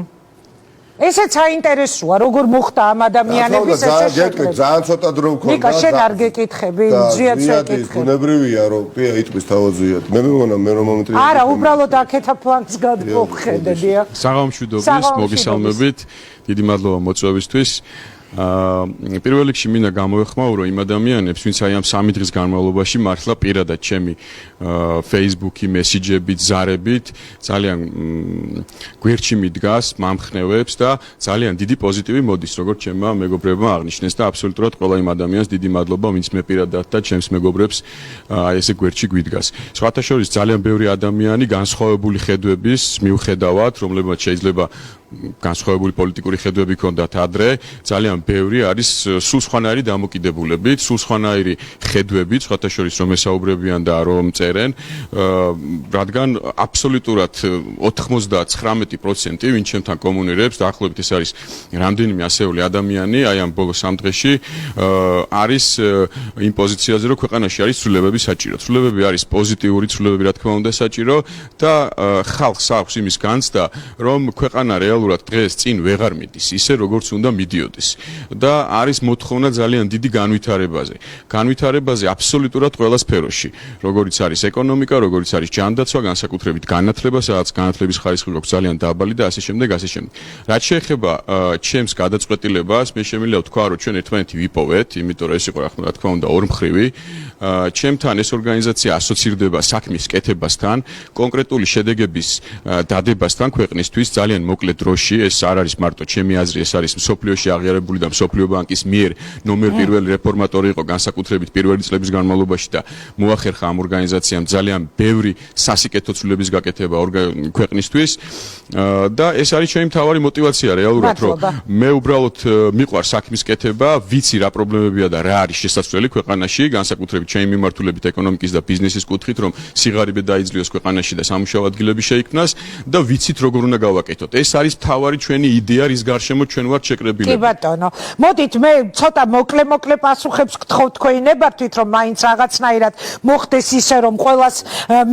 S2: ესეც საინტერესოა, როგორ მოხდა ამ ადამიანების ეს შეხვედრა.
S1: ძალიან ცოტა დრო მქონდა.
S2: ნიკა შენ არ გეკითხები, ზვიად შეკითხე.
S1: ბუნებრივია რომ პია იტყვის თავაზვიად. მე მეგონა მე რომ მომეტრია.
S2: არა, უბრალოდ აქეთა ფლანგს გადმოხედებია.
S7: საღამოშვიდობის მოგესალმებით. დიდი მადლობა მოწვევისთვის. პირველ რიგში მინდა გამოეხმაურო იმ ადამიანებს, ვინც აი ამ 3 დღის განმავლობაში მართლა პირადად ჩემი Facebook-ი მესიჯებით, ზარებით ძალიან გვერდში მიდგას, მამხნევებს და ძალიან დიდი პოზიტივი მოდის, როგორც ჩემმა მეგობრებმა აღნიშნეს და აბსოლუტურად ყველა იმ ადამიანს დიდი მადლობა, ვინც მე პირადად და ჩემს მეგობრებს აი ესე გვერდში გვიდგას. სხვათა შორის ძალიან ბევრი ადამიანი განსხვავებული ხედვების მიუხედავად, რომლებმაც შეიძლება განსხვავებული პოლიტიკური ხედვები ჰქონდათ ადრე, ძალიან ბევრი არის სულ სხვანაირი დამოკიდებულებით, სულ სხვანაირი ხედვებით, სხვათა შორის რომ ესაუბრებიან და რომ წერენ, რადგან აბსოლუტურად 99% ვინც ჩემთან კომუნიკირებს, დაახლოებით ეს არის რამდენიმე ასეული ადამიანი, აი ამ ბოლო 3 დღეში არის იმ პოზიციაზე, რომ ქვეყანაში არის ცვლილებები საჭირო. ცვლილებები არის პოზიტიური ცვლილებები, რა თქმა უნდა, საჭირო და ხალხს აქვს იმის განცდა, რომ ქვეყანა რეალურად დღეს წინ ვეღარ მიდის, ისე როგორც უნდა მიდიოდეს. და არის მოთხოვნა ძალიან დიდი განვითარებაზე. განვითარებაზე აბსოლუტურად ყველა სფეროში, როგორიც არის ეკონომიკა, როგორიც არის ჯანდაცვა, განსაკუთრებით განათლება, სადაც განათლების ხარისხი გვაქვს ძალიან დაბალი და ასე შემდეგ, ასე შემდეგ. რაც შეეხება ჩემს გადაწყვეტილებას, მე შემიძლია ვთქვა, რომ ჩვენ ერთმანეთი ვიპოვეთ, იმიტომ რომ ეს იყო რა თქმა უნდა ორმხრივი. ჩემთან ეს ორგანიზაცია ასოცირდება საქმის კეთებასთან, კონკრეტული შედეგების დადებასთან ქვეყნისთვის ძალიან მოკლე დროში. ეს არ არის მარტო ჩემი აზრი, ეს არის მსოფლიოში აღიარებული და მსოფლიო ბანკის მიერ ნომერ პირველი რეფორმატორი იყო განსაკუთრებით პირველი წლების განმავლობაში და მოახერხა ამ ორგანიზაციამ ძალიან ბევრი სასიკეთო ცვლილების გაკეთება ქვეყნისთვის და ეს არის ჩემი მთავარი мотиваცია რეალურად, რომ მე უბრალოდ მიყვარს საქმის კეთება, ვიცი რა პრობლემებია და რა არის შესაძლებელი ქვეყანაში, განსაკუთრებით ჩემი მიმართულებით ეკონომიკის და ბიზნესის კუთხით, რომ სიღარიბე დაიძლიოს ქვეყანაში და სამუშაო ადგილები შეიქმნას და ვიცით როგორ უნდა გავაკეთოთ. ეს არის მთავარი ჩვენი იდეა, რის გარშემო ჩვენ ვართ შეკრებილები.
S2: კი ბატონო, მოდით მე ცოტა მოკლე პასუხებს გთხოვ თქვენი ნებართვით, რომ მაინც რაღაცნაირად მოხდეს ისე, რომ ყველას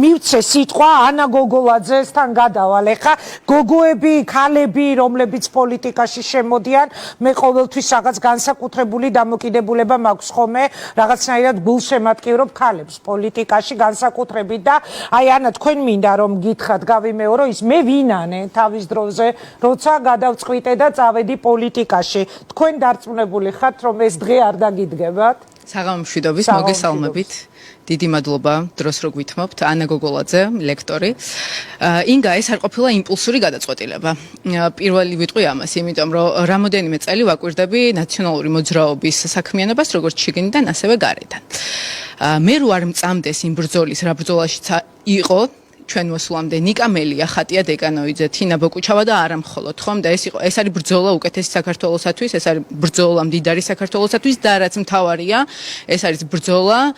S2: მივცე სიტყვა. ანა გოგოლაძესთან გადავალ. ეხა გოგოები, ქალები, რომლებიც პოლიტიკაში შემოდიან, მე ყოველთვის რაღაც განსაკუთრებული დამოკიდებულება მაქვს ხოლმე, რაღაცნაირად გულშემატკივრობ ქალებს პოლიტიკაში განსაკუთრებით და აი ანა თქვენ მინდა რომ გითხრათ გავიმეორო ის მე ვინანე თავის დროზე, როცა გადავწყვიტე და წავედი პოლიტიკაში. თქვენ დარწმუნებული ხართ რომ ეს დღე არ დაგიდგებათ?
S8: საღამომშვიდობის, მოგესალმებით. დიდი მადლობა დროს რო გვითმობთ. ანა გოგოლაძე, ლექტორი. ინგა, ეს არ ყოფილა იმპულსური გადაწყვეტილება. პირველი ვიტყვი ამას, იმიტომ რომ რამოდენიმე წელი ვაკვირდები ნაციონალური მოძრაობის საქმიანობას, როგორც შიგნიდან, ასევე გარედან. მე რო არ მწამდეს იმ ბრძოლის, რა ბრძოლაშიც იყო ჩვენ მოსვლამდე ნიკა მელია, ხატია დეკანოიძე, თინა ბოკუჩავა და არა მხოლოდ, ხომ? და ეს არის ბრძოლა უკეთესი საქართველოსათვის, ეს არის ბრძოლა მდიდარი საქართველოსათვის და რაც მთავარია, ეს არის ბრძოლა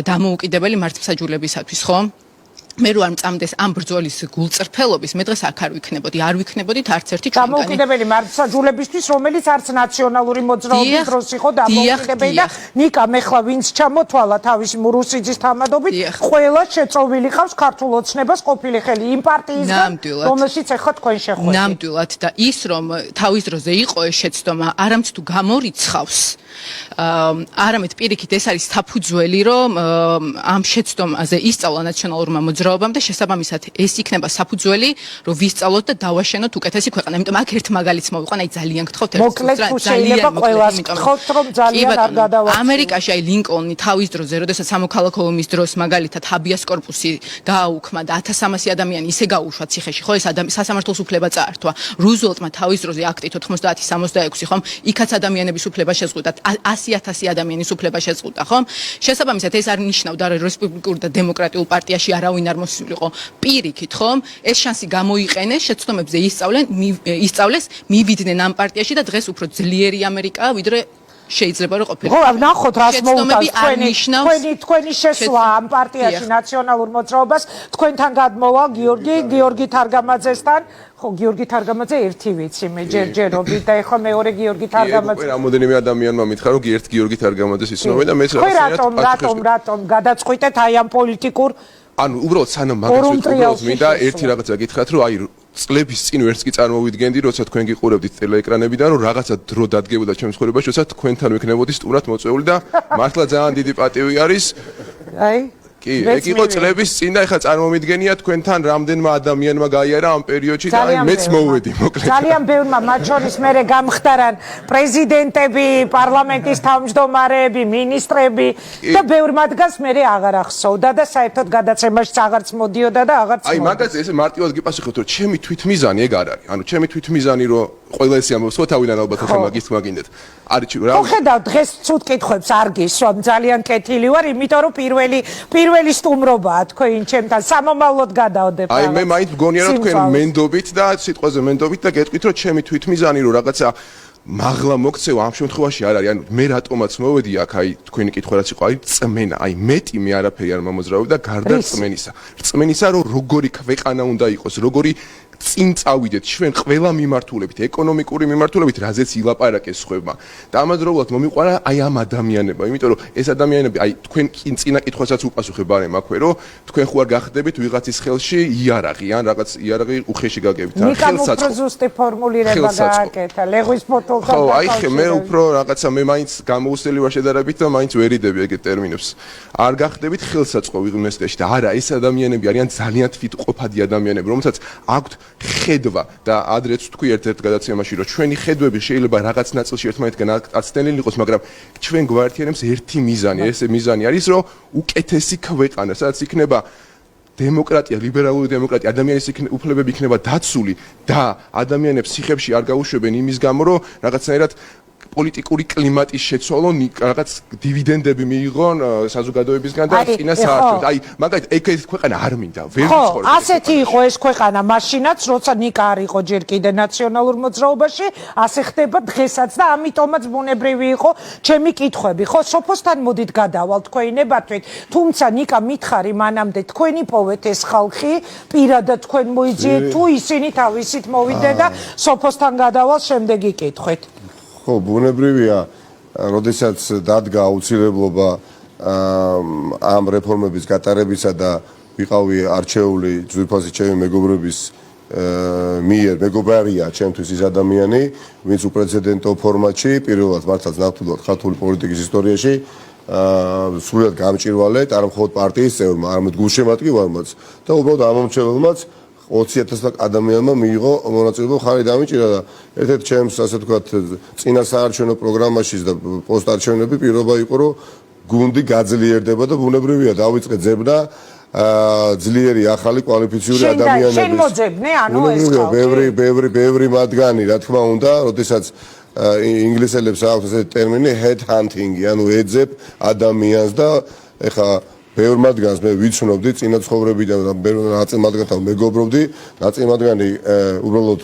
S8: დამოუკიდებელი მართლმსაჯულებისათვის, ხო? მე რო არ მწამდეს ამ ბრძოლის გულწრფელობის, მე დღეს აქ არ ვიქნებოდი, არ ვიქნებოდით არც ერთი ჩვენგანი.
S2: დამოუკიდებელი მართლმსაჯულებისთვის, რომელიც არც ნაციონალური მოძრაობის დროს იყო დამოუკიდებელი და ნიკა მეხლა ვინც ჩამოთვალა თავის რუსიძის თამადობით, ყველა შეწოვილი ყავს ქართულ ოცნებას ყოფილი ხელი იმ პარტიისგან, რომელშიც ახლა თქვენ შეხვედრით.
S8: ნამდვილად და ის რომ თავის დროზე იყო ეს შეცდომა, არამც თუ გამორიცხავს, არამედ პირიქით ეს არის საფუძველი, რომ ამ შეცდომაზე ისწავლა ნაციონალურმა მოძრაობამ და შესაბამისად ეს იქნება საფუძველი, რომ ვისწავლოთ და დავაშენოთ უკეთესი ქვეყანა. იმიტომ აქ ერთ მაგალითს მოვიყვან, აი ძალიან გთხოვთ ერთ
S2: მოკლედ თუ შეიძლება ყველას გთხოვთ, რომ ძალიან არ გადავარჩინოთ.
S8: ამერიკაში აი ლინკოლნი თავის დროზე, როდესაც სამოქალაქო ომის დროს მაგალითად ჰაბიას კორპუსი გააუქმა და 1300 ადამიანი ისე გაუშვა ციხეში, ხო ეს სასამართლოს უფლება წაართვა. რუზველტმა თავის დროზე აქტით 90-66, ხომ? იქაც ადამიანების უფლება შეზღუდათ. 100,000 ადამიანის უფლება შეზღუდა, ხომ? შესაბამისად ეს არ ნიშნავდა, რომ რესპუბლიკურ და დემოკრატიულ პარტიაში არავინ არ მოსულიყო. პირიქით, ხომ? ეს შანსი გამოიყენეს, შეცდომებზე ისწავლეს, მივიდნენ ამ პარტიაში და დღეს უფრო ძლიერი ამერიკაა, ვიდრე შეიძლება რომ ყოფილიყო.
S2: ხო, ნახოთ რას მოუწევს თქვენი შესვლა ამ პარტიაში ნაციონალურ მოძრაობას, თქვენთან გადმოვა გიორგი თარგამაძესთან. ხო, გიორგი თარგამაძე ერთი ვიცი მე ჯერჯერობით და ეხლა მეორე გიორგი თარგამაძე.
S9: ყველა რამოდენიმე ადამიანმა მითხრა რომ ერთ გიორგი თარგამაძეს იცნობენ და მეც
S2: რატომ გადაწყვიტეთ აი ამ პოლიტიკურ
S9: ანუ უბრალოდ სანამ მაგას უბრალოდ მინდა ერთი რაღაცა გითხრათ რომ აი წლების წინ ვერც კი წარმოვიდგენდი როცა თქვენ გიყურებდით ტელეეკრანებიდან რომ რაღაცა დრო დადგებოდა ჩემს ცხოვრებაში როცა თქვენთან ვიქნებოდი სტუმრად მოწვეული და მართლა ძალიან დიდი პატივი არის
S2: აი
S9: კი, ეგ იყო წლების წინ და ეხლა წარმომიდგენია თქვენთან რამდენმა ადამიანმა გაიარა ამ პერიოდში და აი მეც მოვედი მოკლედ.
S2: ძალიან ბევრმა მათ შორის მერე გამხდარან პრეზიდენტები, პარლამენტის თავმჯდომარეები, მინისტრები და ბევრ მათგანს მერე აღარ ახსოვდა და საერთოდ გადაცემაშიც აღარც მოდიოდა და აღარც
S9: აი მაგაზე ესე მარტივად გიპასუხოთ რომ ჩემი თვითმიზანი ეგ არ არის. ანუ ჩემი თვითმიზანი რომ ყველა ეს ამბობს ხო თავიდან ალბათ ახლა მაგის თქმა გინდათ. არის რა
S2: ხო ხედავ დღეს ცუდ კითხვებს არ გისვამ ძალიან კეთილი ვარ იმიტომ რომ პირველი პირველი სტუმრობაა თქვენ ჩემთან სამომავლოდ გადავდებ.
S9: აი მე მაინც მგონია რომ თქვენ მენდობით და სიტყვაზე მენდობით და გეტყვით რომ ჩემი თვითმიზანი რომ რაღაცა მაღლა მოგცევა ამ შემთხვევაში არ არის. ანუ მე რატომაც მოვედი აქ, აი თქვენი კითხვა რაც იყო, აი წმენა, აი მეტი მე არაფერი არ მომოძრავები და გარდა წმენისა. რწმენისა რომ როგორი ქვეყანა უნდა იყოს, როგორი წინ წავიდეთ ჩვენ ყველა მიმართულებით, ეკონომიკური მიმართულებით, რაზეც ილაპარაკეს ხუება. და ამავდროულად მომიყვარა აი ამ ადამიანებმა, იმიტომ რომ ეს ადამიანები, აი თქვენ წინა კითხვასაც უპასუხებ არემ აქვე, რომ თქვენ ხო არ გახდებით ვიღაცის ხელში იარაღი, ან რაღაც იარაღი უხეში გაგებით, ან ხელსაწყო.
S2: ნიკამ ზუსტი ფორმულირება გააკეთა, ლეგვის ფოტოთა.
S9: ხო, აი მე უფრო რაღაცა მე მაინც გამოუსწელი ვარ შედარებით და მაინც ვერიდები ეგეთ ტერმინებს. არ გახდებით ხელსაწყო ვიღმესტეში და არა, ეს ადამიანები არიან ძალიან თვითყოფადი ადამიანები, რომელსაც აქვთ ხედვა და ადრეც თქვი ერთ-ერთ გადაცემაში რომ ჩვენი ხედვები შეიძლება რაღაც ნაწილში ერთმანეთგან აცდენილი იყოს, მაგრამ ჩვენ გვაერთიანებს ერთი მიზანი, ეს მიზანი არის რომ უკეთესი ქვეყანა, სადაც იქნება დემოკრატია, ლიბერალური დემოკრატია, ადამიანის უფლებები იქნება დაცული და ადამიანებს სიხებში არ გაუშვებენ იმის გამო, რომ რაღაცნაირად პოლიტიკური კლიმატის შეცვალონ, რაღაც დივიდენდები მიიღონ საზოგადოებისგან და წინა საარჩევნოდ. აი, მაგალითად, ეგ ქვეყანა არ მინდა, ვერ ვიცხოვრობ.
S2: ხო, ასეთი იყო ეს ქვეყანა მაშინაც, როცა ნიკა არ იყო ჯერ კიდე ნაციონალურ მოძრაობაში, ასე ხდება დღესაც და ამიტომაც ბუნებრივი იყო ჩემი კითხვები. ხო, სოფოსთან მოდით გადავალთ თქვენი ნებართვით, თუმცა ნიკა მითხარი მანამდე თქვენი პოვეთ ეს ხალხი, პირადად თქვენ მოიძიეთ თუ ისინი თავისით მოვიდნენ და სოფოსთან გადავალ შემდეგი კითხვით.
S1: ხო, ბუნებრივია, როდესაც დადგა აუცილებლობა ამ რეფორმების გატარებისა და ვიყავი არჩეული ძვირფასი ჩემი მეგობრების მიერ, მეგობრია ჩემთვის ის ადამიანი, ვინც უპრეცედენტო ფორმატში, პირველად მართლაც ნამდვილად ქართული პოლიტიკის ისტორიაში სრულად გამჭირვალეთ, არ მხოლოდ პარტიის წევრმა, არამედ გულშემატკივარმაც და უბრალოდ ამომრჩეველმაც 20,000 ადამიანმა მიიღო მონაწილეობა ხარი დამიჭირა და ერთ-ერთ ჩემს ასე ვთქვათ წინა საარჩევნო პროგრამაშიც და პოსტარჩევნები პირობა იყო რომ გუნდი გაძლიერდება და ბუნებრივია დავიწყე ძებნა ძლიერი ახალი კვალიფიციური ადამიანების.
S2: შენ მოძებნე, ანუ ეს
S1: ბევრი მათგანი, რა თქმა უნდა, როდესაც ინგლისელებს აქვს ესეთი ტერმინი head hunting, ანუ ეძებ ადამიანს და ეხა ბევრ მათგანს მე ვიცნობდი წინა ცხოვრებიდან და ბევრ ნაწილ მათგანთან მეგობრობდი, ნაწილ მათგანი უბრალოდ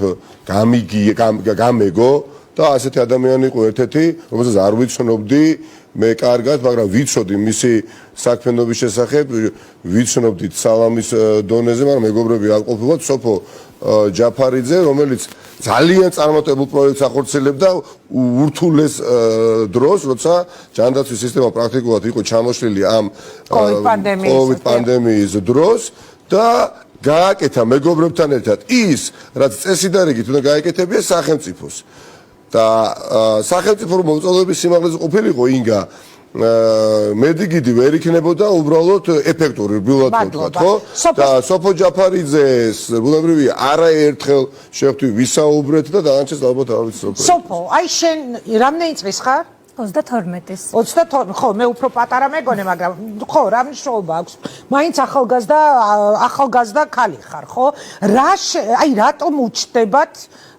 S1: გამეგო და ასეთი ადამიანი იყო ერთ-ერთი, რომელსაც არ ვიცნობდი მე კარგად, მაგრამ ვიცოდი მისი საქმიანობის შესახებ, ვიცნობდით სალამის დონეზე, მაგრამ მეგობრები არ ყოფილიყო სოფო ჯაფარიძე, რომელიც ძალიან წარმატებულ პროექტს ახორციელებდა ურთულეს დროს, როცა ჯანდაცვის სისტემა პრაქტიკულად იყო ჩამოშლილი ამ COVID პანდემიის დროს და გააკეთა მეგობრებთან ერთად ის, რაც წესიდარიგით უნდა გაეკეთებია სახელმწიფოს. და სახელმწიფო მოწოდების სიმაღლეზე ყოფილიყო ინგა მედეგიდი ვერ იქნებოდა უბრალოდ ეფექტური ბილად ვთქვათ, ხო? და სოფო ჯაფარიძეს ბუნებრივია არაერთხელ შევხვდი ვისაუბრეთ და დანარჩენს ალბათ არ ვიცნობ.
S2: სოფო, აი შენ რამდენი წლის ხარ?
S10: 32-ის.
S2: 32, ხო, მე უფრო პატარა მეგონე, მაგრამ ხო, რა მნიშვნელობა აქვს? მაინც ახალგაზრდა ქალი ხარ, ხო? აი რატომ უჩნდებათ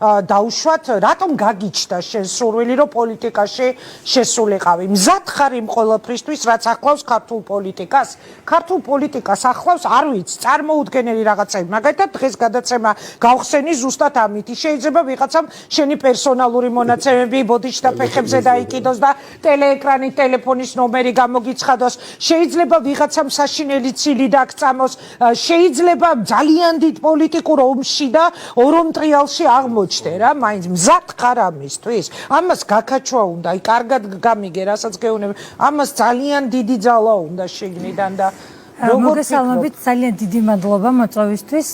S2: დაუშვათ, რატომ გაგიჩნდა შენ სურვილი, რომ პოლიტიკაში შესულიყავი? მზად ხარ იმ ყველაფრისთვის, რაც ახლავს ქართულ პოლიტიკას? ქართულ პოლიტიკას ახლავს, არ ვიცი, წარმოუდგენელი რაღაცები. მაგალითად, დღეს გადაცემა გავხსენი ზუსტად ამით. შეიძლება ვიღაცამ შენი პერსონალური მონაცემები ბოდიშთა ფეხებზე დაიკიდოს და ტელეეკრანით ტელეფონის ნომერი გამოგიცხადოს. შეიძლება ვიღაცამ საშინელი ცილი დაგწამოს. შეიძლება ძალიან დიდ პოლიტიკურ ომში და ორომტრიალში აღმოჩნდე რა, მაინც მზად ხარ ამისთვის? ამას გაქაჩვა უნდა, აი კარგად გამიგე, რასაც გეუბნები. ამას ძალიან დიდი ძალა უნდა შიგნიდან და
S10: მოგესალმებით, ძალიან დიდი მადლობა მოწვევისთვის.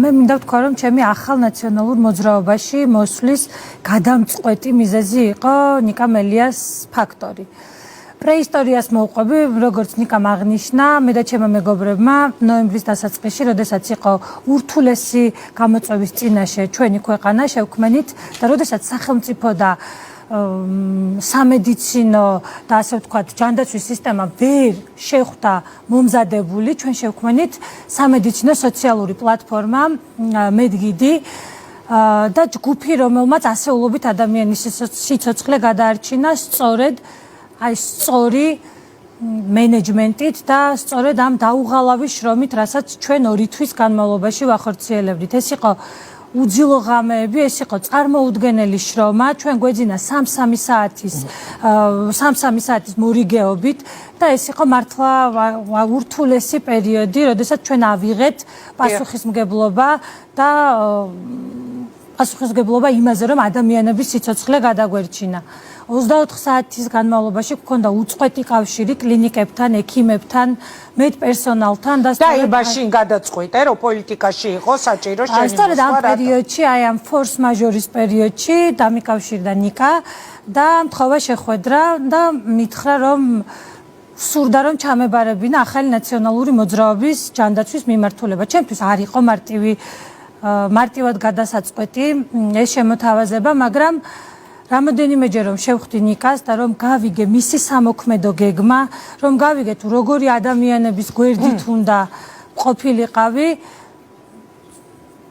S10: მე მინდა ვთქვა, რომ ჩემი ახალ ნაციონალურ მოძრაობაში მოსვლის გადამწყვეტი მიზეზი იყო ნიკა მელიას ფაქტორი. პრეისტორიას მოვყვები, როგორც ნიკამ აღნიშნა, მე და ჩემმა მეგობრებმა ნოემბრის დასაწყისში, როდესაც იყო ურთულესი გამოწვევის წინაშე ჩვენი ქვეყანა შევქმნით და როდესაც სახელმწიფო და სამედიცინო და ასე ვთქვათ, ჯანდაცვის სისტემა ვერ შეხვდა მომზადებული, ჩვენ შევქმნით სამედიცინო სოციალური პლატფორმა მედგიდი და ჯგუფი, რომელმაც ასეულობით ადამიანის სიცოცხლე გადაარჩინა სწორედ აი სწორი მენეჯმენტით და სწორედ ამ დაუღალავი შრომით, რასაც ჩვენ 2 თვის განმავლობაში ვახორციელებდით. ეს იყო უძილო ღამეები, ეს იყო წარმოუდგენელი შრომა, ჩვენ გვეძინა 3 საათის მორიგეობით და ეს იყო მართლა ურთულესი პერიოდი, როდესაც ჩვენ ავიღეთ პასუხისმგებლობა და პასუხისმგებლობა იმაზე, რომ ადამიანების სიცოცხლე გადაგვერჩინა. 24 საათის განმავლობაში გქონდა უწყვეტი კავშირი კლინიკებთან, ექიმებთან, მედპერსონალთან და
S2: იმაში გადაწყვიტე, რომ პოლიტიკაში იყო საჭირო შენი
S10: სწორედ ამ პერიოდში, აი ამ ფორს მაჟორის პერიოდში დამიკავშირდა ნიკა და მთხოვა შეხვედრა და მითხრა, რომ სურდა რომ ჩამებარებინა ახალი ნაციონალური მოძრაობის ჯანდაცვის მიმართულება. ჩემთვის არ იყო მარტივად გადასაწყვეტი ეს შემოთავაზება, მაგრამ რამოდენიმეჯერ რომ შევხვდი ნიკას და რომ გავიგე მისი სამოქმედო გეგმა, რომ გავიგე თუ როგორი ადამიანების გვერდით უნდა ყოფილიყავი,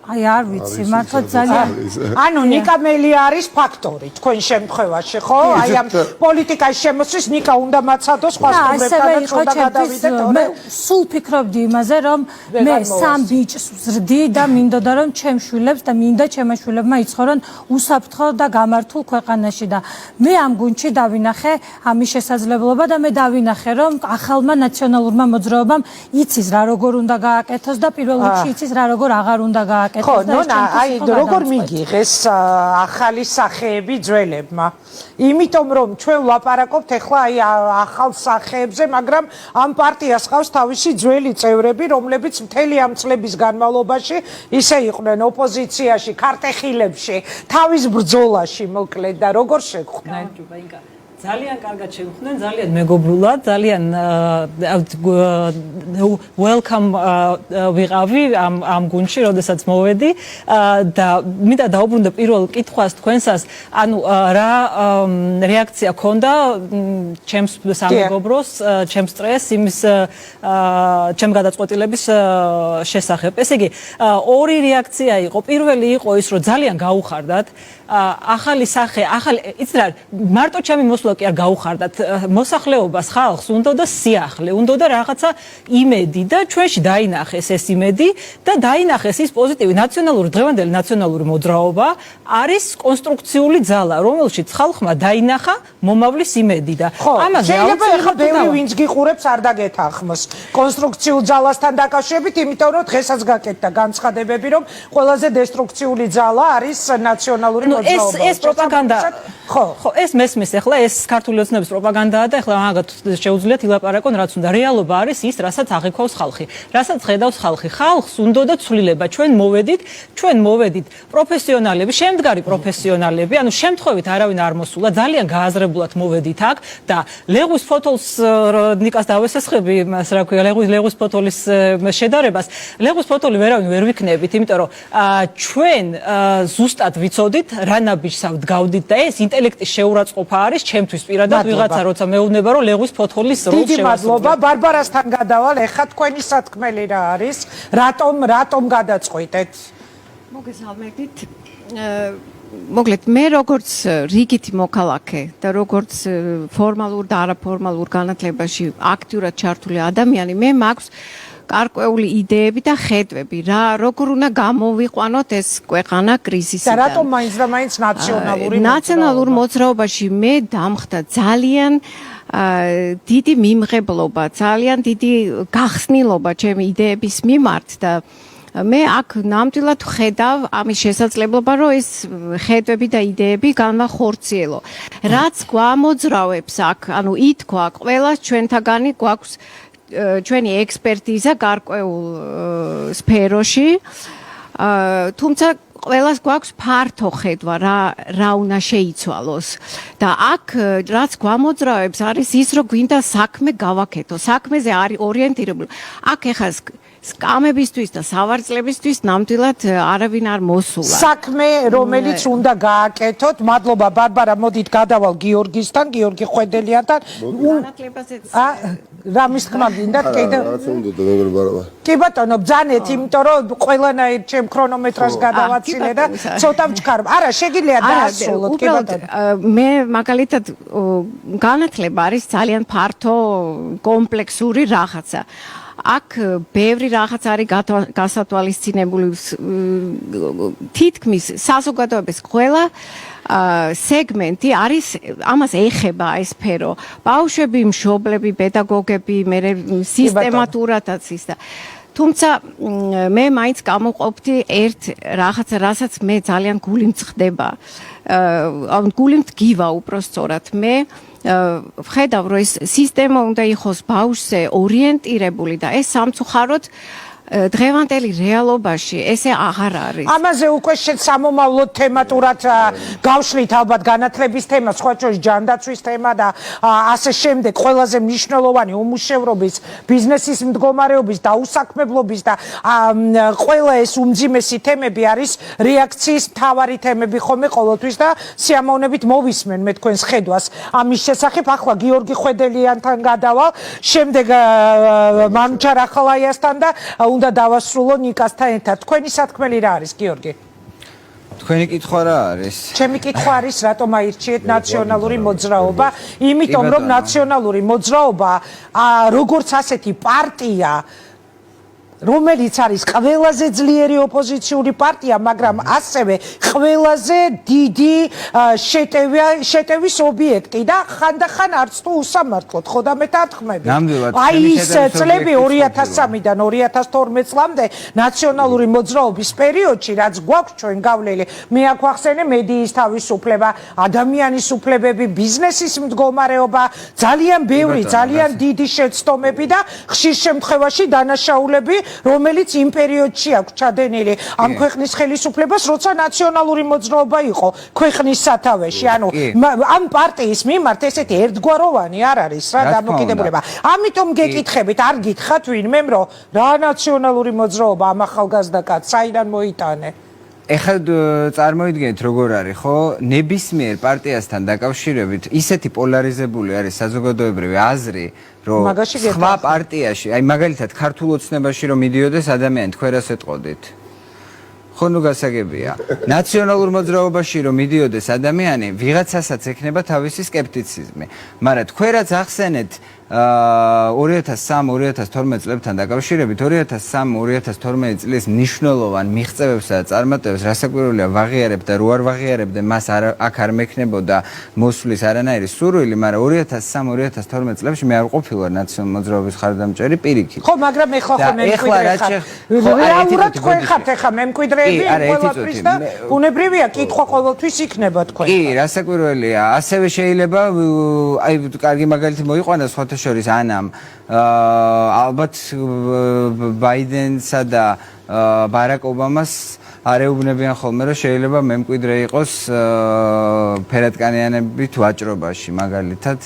S10: აი არ ვიცი, მართლა ძალიან
S2: ანუ ნიკა მელი არის ფაქტორი თქვენ შემთხვევაში, ხო? აი ამ პოლიტიკაში შემოსვლის ნიკა უნდა მაცადოს სხვა სტუმრებთანაც უნდა გადავიდეთ,
S10: მე სულ ფიქრობდი იმაზე, რომ მე 3 ბიჭს ვზრდი და მინდოდა რომ ჩემ შვილებს და მინდა ჩემმა შვილებმა იცხოვრონ უსაფრთხო და გამართულ ქვეყანაში და მე ამ გუნდში დავინახე ამის შესაძლებლობა და მე დავინახე, რომ ახალმა ნაციონალურმა მოძრაობამ იცის რა როგორ უნდა გააკეთოს და პირველ რიგში იცის რა როგორ აღარ უნდა გააკეთოს.
S2: ხო, ნონა, აი როგორ მიგიღეს ახალი სახეები ძველებმა? იმიტომ რომ ჩვენ ვლაპარაკობთ ახლა აი ახალ სახეებზე, მაგრამ ამ პარტიას ყავს თავისი ძველი წევრები, რომლებიც მთელი ამ წლების განმავლობაში ისე იყვნენ ოპოზიციაში, ქარტეხილებში, თავის ბრძოლაში მოკლედ და როგორ შეხვდნენ?
S11: ძალიან კარგად შევხვდნენ, ძალიან მეგობრულად, ძალიან welcome ვიყავი ამ გუნდში, როდესაც მოვედი და მინდა დაუბრუნდე პირველ კითხვას თქვენსას, ანუ რა რეაქცია ქონდა ჩემს სამეგობროს, ჩემს წრეს, იმის ჩემ გადაწყვეტილების შესახებ. ესე იგი, 2 რეაქცია იყო. პირველი იყო ის, რომ ძალიან გაუხარდათ ახალი სახე, იცით რა, მარტო ჩემი მოსვლა კი არ გაუხარდათ, მოსახლეობას, ხალხს უნდა და სიახლე, უნდა და რაღაცა იმედი და ჩვენში დაინახეს ეს იმედი და დაინახეს ის პოზიტივი დღევანდელი ნაციონალური მოძრაობა არის კონსტრუქციული ძალა, რომელშიც ხალხმა დაინახა მომავლის იმედი და
S2: ამაზე შეიძლება ახლა ბევრი ვინც გიყურებს არ დაგეთანხმოს კონსტრუქციულ ძალასთან დაკავშირებით, იმიტომ რომ დღესაც გაკეთდა განცხადებები, რომ ყველაზე დესტრუქციული ძალა არის ნაციონალური
S11: ეს პროპაგანდა ხო ეს მესმის ახლა ეს ქართული ოცნების პროპაგანდაა და ახლა მაგათ შეუძლიათ ილაპარაკონ რაც უნდა რეალობა არის ის რასაც აღიქვავს ხალხი რასაც ხედავს ხალხი ხალხს უნდა და ცვლილება ჩვენ მოვედით პროფესიონალები შემდგარი პროფესიონალები ანუ შემთხვევით არავინ არ მოსულა ძალიან გააზრებულად მოვედით აქ და ლეღვის ფოთოლს ნიკას დავესესხები მას რა ქვია ლეღვის ფოთოლის შედარებას ლეღვის ფოთოლი ვერავინ ვერ ვიქნებით იმიტომ რომ ჩვენ ზუსტად ვიცოდით რანაბიჯსავ დგავდით და ეს ინტელექტის შეურაცხყოფა არის ჩემთვის პირადად ვიღაცა როცა მეუბნება რომ ლეღვის ფოთოლის როლს
S2: დიდი მადლობა ბარბარასთან გადავალ ეხა თქვენი სათქმელი რა არის რატომ გადაწყვიტეთ
S12: მოგესალმებით მოკლედ მე როგორც რიგითი მოქალაქე და როგორც ფორმალურ და არაფორმალურ განათლებაში აქტიურად ჩართული ადამიანი მე მაქვს გარკვეული იდეები და ხედვები რა როგორ უნდა გამოვიყვანოთ ეს ქვეყანა კრიზისიდან
S2: და რატომ მაინც
S12: ნაციონალურ მოძრაობაში მე დამხდა ძალიან დიდი მიმღებლობა ძალიან დიდი გახსნილობა ჩემი იდეების მიმართ და მე აქ ნამდვილად ხედავ ამის შესაძლებლობა რომ ეს ხედვები და იდეები განვახორციელო რაც გვამოძრავებს აქ ანუ ითქვა ყველას ჩვენთაგანი გვაქვს ჩვენი ექსპერტიზა გარკვეულ სფეროში თუმცა ყველას გვაქვს ფართო ხედვა რა უნდა შეიცვალოს და აქ რაც გვამოძრავებს არის ის რომ გვინდა საქმე გავაკეთო საქმეზე არის ორიენტირებული აქ ეხლა სკამებისთვის და სავარწლებისთვის ნამდვილად არავინ არ მოსულა.
S2: საქმე, რომელიც უნდა გააკეთოთ, მადლობა ბარბარა, მოდით გადავალ გიორგისთან, გიორგი ხვედელიანთან.
S12: განათლებაზეც
S2: რამის თქმა გინდათ კიდევ?
S1: რაღაცა უნდა და მეგრე ბარაბა.
S2: კი ბატონო, ბძანეთ, იმიტომ რომ ყველანაირ ჩემ ქრონომეტრას გადავაცილე და ცოტა ვჩქარ. არა, შეგიძლია დაასრულოთ, კი ბატონო.
S12: მე მაგალითად განათლება არის ძალიან ფართო კომპლექსური რაღაცა. აქ ბევრი რაღაც არის გასათვალისწინებული თითქმის საზოგადოების ყველა სეგმენტი არის ამას ეხება ეს სფერო. ბავშვები, მშობლები, პედაგოგები, მე სისტემატურადაც ის და თუმცა მე მაინც გამოვყოფდი ერთ რაღაცა, რასაც მე ძალიან გული მწყდება. გული მდგივა უпростоრად მე ვხედავ რომ ეს სისტემა უნდა იყოს ბავშვზე ორიენტირებული და ეს სამწუხაროდ დღევანდელი რეალობაში ესე აღარ არის.
S2: ამაზე უკვე სამომავლო თემატურად გავშლით ალბათ განათლების თემა, სხვა შორის ჯანდაცვის თემა და ასე შემდეგ. ყველაზე მნიშვნელოვანი უმუშევრობის, ბიზნესის მდგომარეობის და უსაქმებლობის და ყველა ეს უმძიმესი თემები არის რეაქციის მთავარი თემები ხომე ყოველთვის და სიამოვნებით მოვისმენ მე თქვენს ხედვას. ამის შესახებ ახლა გიორგი ხვედელიანთან გადავალ, შემდეგ მანუჩარ ახალაიასთან და უნდა დავასრულო ნიკასთან ერთად. თქვენი სათქმელი რა არის, გიორგი?
S13: თქვენი კითხვა რა არის?
S2: ჩემი კითხვა არის, რატომ აირჩიეთ ნაციონალური მოძრაობა? იმიტომ რომ ნაციონალური მოძრაობა როგორც ასეთი პარტია, რომელიც არის ყველაზე ძლიერი ოპოზიციური პარტია, მაგრამ ასევე ყველაზე დიდი შეტევის ობიექტი და ხანდახან არც თუ უსამართლოდ, ხო და მე დათქმები. აი ის წლები 2003-დან 2012 წლამდე ნაციონალური მოძრაობის პერიოდში, რაც გვაქვს ჩვენ გავლილი, მე აქ ვახსენე მედიის თავისუფლება, ადამიანის უფლებები, ბიზნესის მდგომარეობა, ძალიან ბევრი, ძალიან დიდი შეცდომები და ხშირ შემთხვევაში დანაშაულები, რომელიც იმ პერიოდში აქვს ჩადენილი ამ ქვეყნის ხელისუფლებას, როცა ნაციონალური მოძრაობა იყო ქვეყნის სათავეში. ანუ ამ პარტიის მიმართ ესეთი ერთგვაროვანი არ არის რა დამოკიდებულება. ამიტომ გეკითხებით, არ გითხრათ ვინმე, რომ რა ნაციონალური მოძრაობა ამ ახალგაზრდა კაცს საიდან მოიტანე?
S13: ეხლა წარმოიდგინეთ როგორ არის, ხო? ნებისმიერ პარტიასთან დაკავშირებით ისეთი პოლარიზებული არის საზოგადოებრივი აზრი, რომ სხვა პარტიაში, აი მაგალითად ქართულ ოცნებაში რომ მიდიოდეს ადამიანი, თქვენ რას ეტყოდით? ხო, ნუ გასაგებია. ნაციონალურ მოძრაობაში რომ მიდიოდეს ადამიანი, ვიღაცასაც ექნება თავისი სკეპტიციზმი. მაგრამ თქვენ რაც ახსენეთ 2003-2012 წლებთან დაკავშირებით 2003-2012 წლის მნიშვნელოვან მიღწევებსა და წარმატებებს რასაკვირველია ვაღიარებ და რო არ ვაღიარებდე მას აქ არ მექნებოდა მოსვლის არანაირი სურვილი, მაგრამ 2003-2012 წლებში მე არ ყოფილა ნაციონალური მოძრაობის ხარდამჭერი პირიქით.
S2: ხო, მაგრამ ეხლა ხო მემკვიდრე ხარ. რეალურად თქვენ ხართ ეხლა მემკვიდრეები ყველაფრის და უნებრივია კითხვა ყოველთვის იქნება თქვენ.
S13: კი, რასაკვირველია, ასევე შეიძლება აი კარგი მაგალითი მოიყვანა სხვათა შორის ანამ ალბათ ბაიდენსა და ბარაკ ობამას არ ეუბნებიან ხოლმე რომ შეიძლება მემკვიდრე იყოს ფერადკანიანებით ვაჭრობაში მაგალითად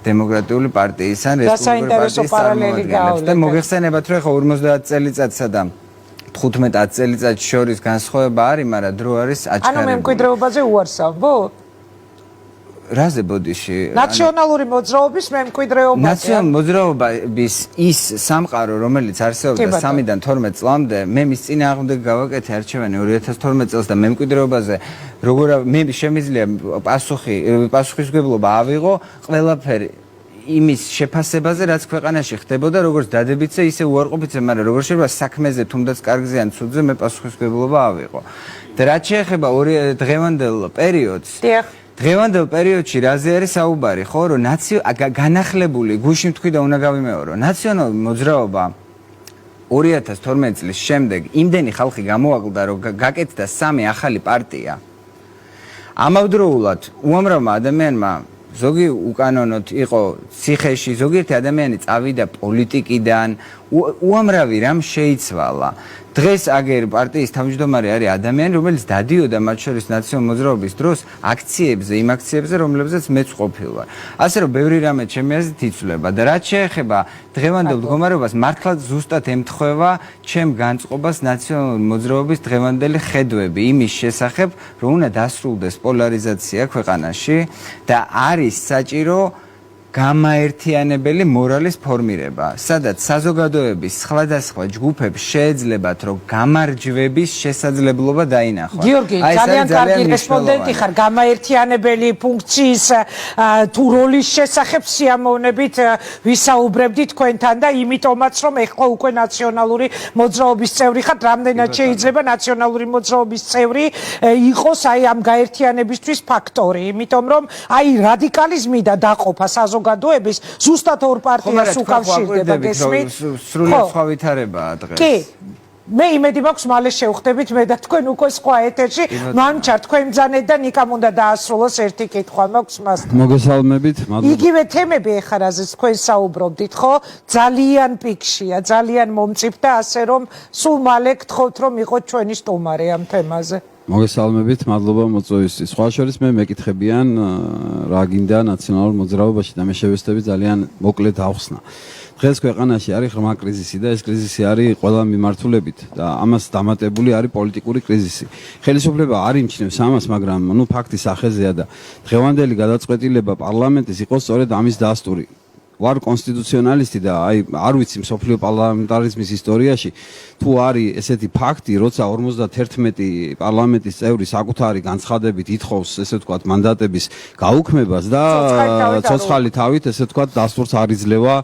S13: დემოკრატიული პარტიის ან რესპუბლიკური პარტიის წარმომადგენლებს და მოგეხსენებათ რომ ხო 50 წელიწადსა და 15 წელიწადს შორის განსხვავება არის, მაგრამ დრო არის აჩქარებული.
S2: ანუ მემკვიდრეობაზე უარსავ, ბო?
S13: რაზე ბოდიში?
S2: ნაციონალური მოძრაობის მემკვიდრეობაზე.
S13: ნაციონალური მოძრაობის ის სამყარო, რომელიც არსებობდა 3-დან 12 წლამდე, მე მის წინააღმდეგ გავაკეთე არჩევანი 2012 წელს და მემკვიდრეობაზე როგორ მე შემიძლია პასუხისმგებლობა ავიღო ყველაფერი იმის შეფასებაზე, რაც ქვეყანაში ხდებოდა, როგორც დადებითზე, ისე უარყოფითზე, მაგრამ როგორ შეიძლება საქმეზე, თუნდაც კარგზე ან ცუდზე მე პასუხისმგებლობა ავიღო. და რაც შეეხება დღევანდელ პერიოდს, დღევანდელ პერიოდში რაზე არის საუბარი, ხო, რომ განახლებული გუშინ თქვი და უნდა გავიმეორო. ნაციონალური მოძრაობა 2012 წლის შემდეგ იმდენი ხალხი გამოაკლდა, რომ გაკეთდა 3 ახალი პარტია. ამავდროულად უამრავმა ადამიანმა ზოგი უკანონოდ იყო ციხეში, ზოგიერთი ადამიანი წავიდა პოლიტიკიდან, უამრავი რამ შეიცვალა დღეს აგერ პარტიის თავმჯდომარე არის ადამიანი, რომელიც დადიოდა მათ შორის ნაციონალურ მოძრაობის დროს აქციებზე, იმ აქციებზე, რომლებზეც მეც ყოფილ ვარ. ასე რომ ბევრი რამე ჩემი აზრით იცვლება და რაც შეეხება დღევანდელ მდგომარეობას, მართლაც ზუსტად ემთხვევა ჩემ განწყობას ნაციონალური მოძრაობის დღევანდელი ხედვები იმის შესახებ, რომ უნდა დასრულდეს პოლარიზაცია ქვეყანაში და არის საჭირო გამაერთიანებელი მორალის ფორმირება, სადაც საზოგადოების სხვადასხვა ჯგუფებს შეეძლებათ, რომ გამარჯვების შესაძლებლობა დაინახონ.
S2: გიორგი, ძალიან კარგი რესპონდენტი ხარ, გამაერთიანებელი ფუნქციის თუ როლის შესახებ სიამოვნებით ვისაუბრებდი თქვენთან და იმიტომაც, რომ ეხლა უკვე ნაციონალური მოძრაობის წევრი ხართ, რამდენად შეიძლება ნაციონალური მოძრაობის წევრი იყოს აი ამ გაერთიანებისთვის ფაქტორი, იმიტომ რომ აი რადიკალიზმი და დაყოფა საზოგადოების ზუსტად ორ პარტიას უკავშირდება გესმით?
S13: სრულად სხვა ვითარებაა დღეს.
S2: კი. მე იმედი მაქვს მალე შევხვდებით მე და თქვენ უკვე სხვა ეთერში. მანჩარ თქვენ ბრძანეთ და ნიკამ უნდა დაასრულოს ერთი კითხვა მაქვს მას.
S14: მოგესალმებით, მადლობა.
S2: იგივე თემები ეხლა რაზეც თქვენ საუბრობდით, ხო? ძალიან პიქშია, ძალიან მომწიფ და ასე რომ სულ მალე გთხოვთ რომ იყოთ ჩვენი სტუმარი ამ თემაზე.
S14: მოგესალმებით, მადლობა მოწვევისთვის. სხვა შორის მე მეკითხებიან რა გინდა ნაციონალურ მოძრაობაში და მე შევეცდები ძალიან მოკლედ ავხსნა. დღეს ქვეყანაში არის ღრმა კრიზისი და ეს კრიზისი არის ყველა მიმართულებით და ამას დამატებული არის პოლიტიკური კრიზისი. ხელისუფლება არ იმჩნევს ამას, მაგრამ ნუ ფაქტი სახეზეა და დღევანდელი გადაწყვეტილება პარლამენტის იყო სწორედ ამის დასტური. ვარ კონსტიტუციონალისტი და აი არ ვიცი მსოფლიო პარლამენტარიზმის ისტორიაში თუ არის ესეთი ფაქტი, როცა 51 პარლამენტის წევრი საკუთარი განცხადებით ითხოვს, ესე ვთქვათ, მანდატების გაუქმებას და ცოცხალი თავით, ესე ვთქვათ, დასტურს არ იძლევა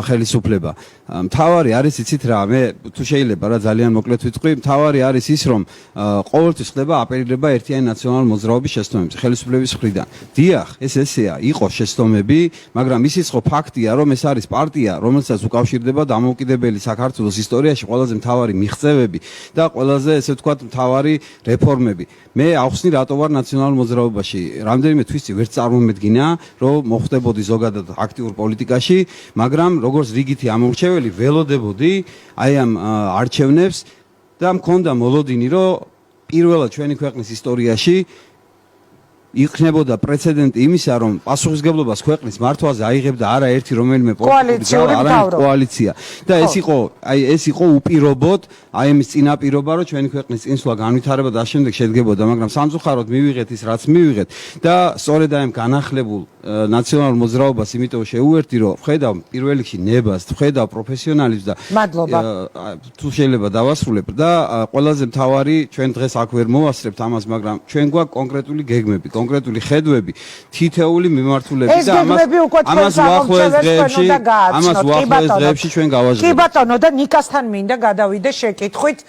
S14: ხელისუფლება. მთავარი არის იცით რა, მე თუ შეიძლება რა ძალიან მოკლედ ვიტყვი, მთავარი არის ის, რომ ყოველთვის ხდება აპელირება ერთიანი ნაციონალური მოძრაობის შეცდომებზე ხელისუფლების მხრიდან. დიახ, ეს ესეა, იყო შეცდომები, მაგრამ ისიც ხო ფაქტია, რომ ეს არის პარტია, რომელსაც უკავშირდება დამოუკიდებელი საქართველოს ისტორიაში ყველაზე მთავარი მიღწევები და ყველაზე ესე ვთქვათ მთავარი რეფორმები. მე ავხსნი რატო ვარ ნაციონალურ მოძრაობაში. რამდენიმე თვის წინ ვერც წარმომედგინა, რომ მოხდებოდი ზოგადად აქტიურ პოლიტიკაში, მაგრამ როგორც რიგითი ამორჩეველი ველოდებოდი აი ამ არჩევნებს და მქონდა მოლოდინი, რომ პირველად ჩვენი ქვეყნის ისტორიაში იქნებოდა პრეცედენტი იმისა, რომ პასუხისგებლობას ქვეყნის მართვაზე აიღებდა არა ერთი რომელიმე პოლიტიკური ძალა, არამედ კოალიცია. და ეს იყო უპირობოდ აი ამის წინაპირობა, რომ ჩვენი ქვეყნის წინსვლა განვითარება და შემდეგ შედგებოდა, მაგრამ სამწუხაროდ მივიღეთ ის, რაც მივიღეთ და სწორედ აი ამ განახლებულ ნაციონალურ მოძრაობას იმიტომ შეუერთდი, რომ ვხედავ პირველ რიგში ნებას, ვხედავ პროფესიონალიზმს და თუ შეიძლება დავასრულებ და ყველაზე მთავარი ჩვენ დღეს აქ ვერ მოვასწრებთ ამას, მაგრამ ჩვენ გვაქვს კონკრეტული გეგმები, კონკრეტული ხედვები, თითეული მიმართულები და ამას უახლოეს დღეებში ჩვენ გავაჟღერებთ.
S2: კი ბატონო და ნიკასთან მინდა გადავიდე შეკითხვით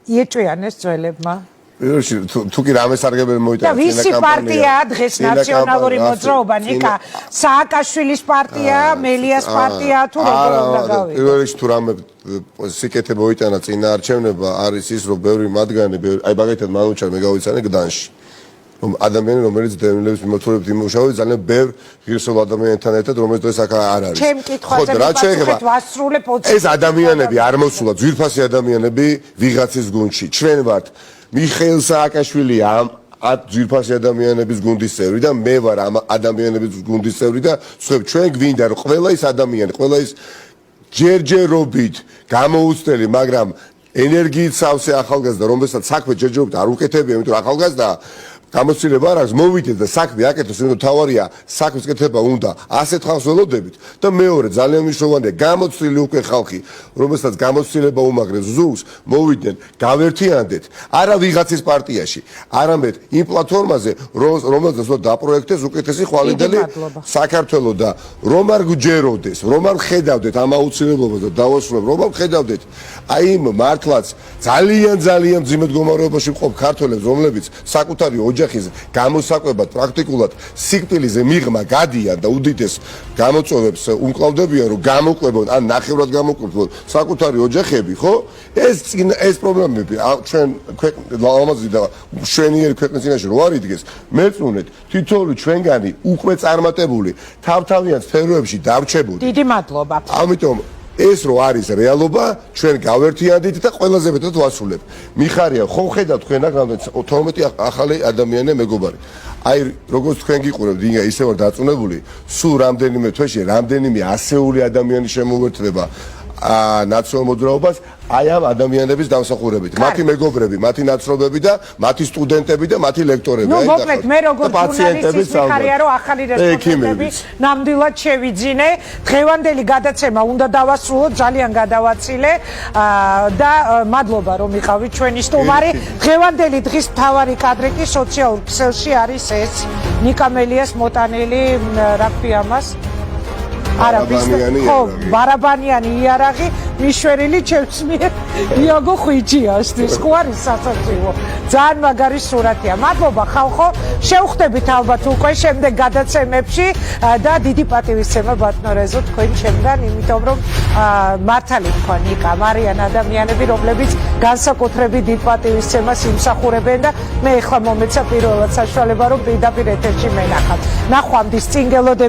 S2: იეჭვიანეს ძველებმა.
S1: თუ კი რამე სარგებელი მოიტანა
S2: და ვისი პარტია დღეს ნაციონალური მოძრაობა ნიკა სააკაშვილის პარტია, მელიას პარტია თუ როგორ უნდა გავიგო?
S1: პირველ რიგში თუ რამე სიკეთე მოიტანა წინა არჩევნება არის ის, რომ ბევრი მათგანი, აი მაგალითად მანუჩარ მე გავიცანე გდანში. ადამიანი, რომელიც დევნილების მიმართულებით იმუშავებს, ძალიან ბევრ ღირსეულ ადამიანთან ერთად, რომელიც დღეს აქ არ არის.
S2: ჩემ კითხვაზე მიპასუხეთ ვასრულებ 20.
S1: ეს ადამიანები არ მოსულა, ძვირფასი ადამიანები ვიღაცის გუნდში. ჩვენ ვართ მიხეილ სააკაშვილი ამ ძვირფასი ადამიანების გუნდის წევრი და მე ვარ ამ ადამიანების გუნდის წევრი და ჩვენ გვინდა რომ ყველა ის ადამიანი, ყველა ის ჯერჯერობით გამოუცდელი, მაგრამ ენერგიით სავსე ახალგაზრდა, რომელსაც საქმე ჯერჯერობით არ უკეთებია, იმიტომ რომ ახალგაზრდაა გამოცდილება არ აქვს, მოვიდეთ და საქმე აკეთოს, იმიტომ თავარია საქმის კეთება უნდა ასეთ ხალხს ველოდებით და მეორე ძალიან მნიშვნელოვანია გამოცდილი უკვე ხალხი, რომელსაც გამოცდილება უმაგრეს ზურგს, მოვიდნენ, გავერთიანდეთ, არა ვიღაცის პარტიაში, არამედ იმ პლატფორმაზე, რომელზეც დაპროექტეს უკეთესი ხვალინდელი საქართველო და რომ არ გჯეროდეს, რომ არ ხედავდეთ ამ აუცილებლობას და დავასრულებ, რომ არ ხედავდეთ აი იმ მართლაც ძალიან მძიმე მდგომარეობაში მყოფ ქართველებს, რომლებიც საკუთარი ოჯახის გამოსაკვებად პრაქტიკულად სიკვდილზე მიღმა გადიან და უდიდეს გამოწვევებს უმკლავდებიან, რომ გამოკვებონ ან ნახევრად გამოკვებონ საკუთარი ოჯახები, ხო? ეს პრობლემები ჩვენ ლამაზი და მშვენიერი ქვეყნის წინაშე რო არ იდგეს, მეწუნეთ თითოეული ჩვენგანი უკვე წარმატებული თავთავიან სფეროებში დავრჩებოდი.
S2: დიდი მადლობა.
S1: ამიტომ ეს რო არის რეალობა, ჩვენ გავერთიანდით და ყველაზე მეტად ვასრულებთ. მიხარია, ხო ხედავთ თქვენ აქ რამდენი 12 ახალი ადამიანი მეგობარი. აი როგორც თქვენ გიყურებთ, ისე ვარ დაწუნებული, სულ რამდენიმე თვეში რამდენიმე ასეული ადამიანი შემოვერთდება ნაციონალურ მოძრაობას აი ამ ადამიანების დამსახურებით. მათი მეგობრები, მათი ნაცნობები და მათი სტუდენტები და მათი ლექტორები.
S2: ნუ მოკლედ მე როგორც ჟურნალისტი მიხარია რომ ახალი რესპონდენტები ნამდვილად შევიძინე. დღევანდელი გადაცემა უნდა დავასრულოთ, ძალიან გადავაცილე და მადლობა რომ იყავით ჩვენი სტუმარი. დღევანდელი დღის მთავარი კადრი კი სოციალურ ქსელში არის ეს ნიკა მელიას მოტანილი რა ქვია ამას ბარაბანიანი იარაღი მიშვერილი ჩემს მიერ იაგო ხვიჩიაშვილის ხო არის სასაცილო ძალიან მაგარი სურათია მადლობა ხალხო შევხვდებით ალბათ უკვე შემდეგ გადაცემებში და დიდი პატივისცემა ბატონო რეზო თქვენ ჩემგან იმიტომ რომ მართალი თქვა ნიკა მარიან ადამიანები რომლებიც განსაკუთრებით დიდ პატივისცემას იმსახურებენ და მე ახლა მომეცა პირველად საშუალება რომ პირდაპირ ეთერში მენახავ ნახვამდის წინ გელოდები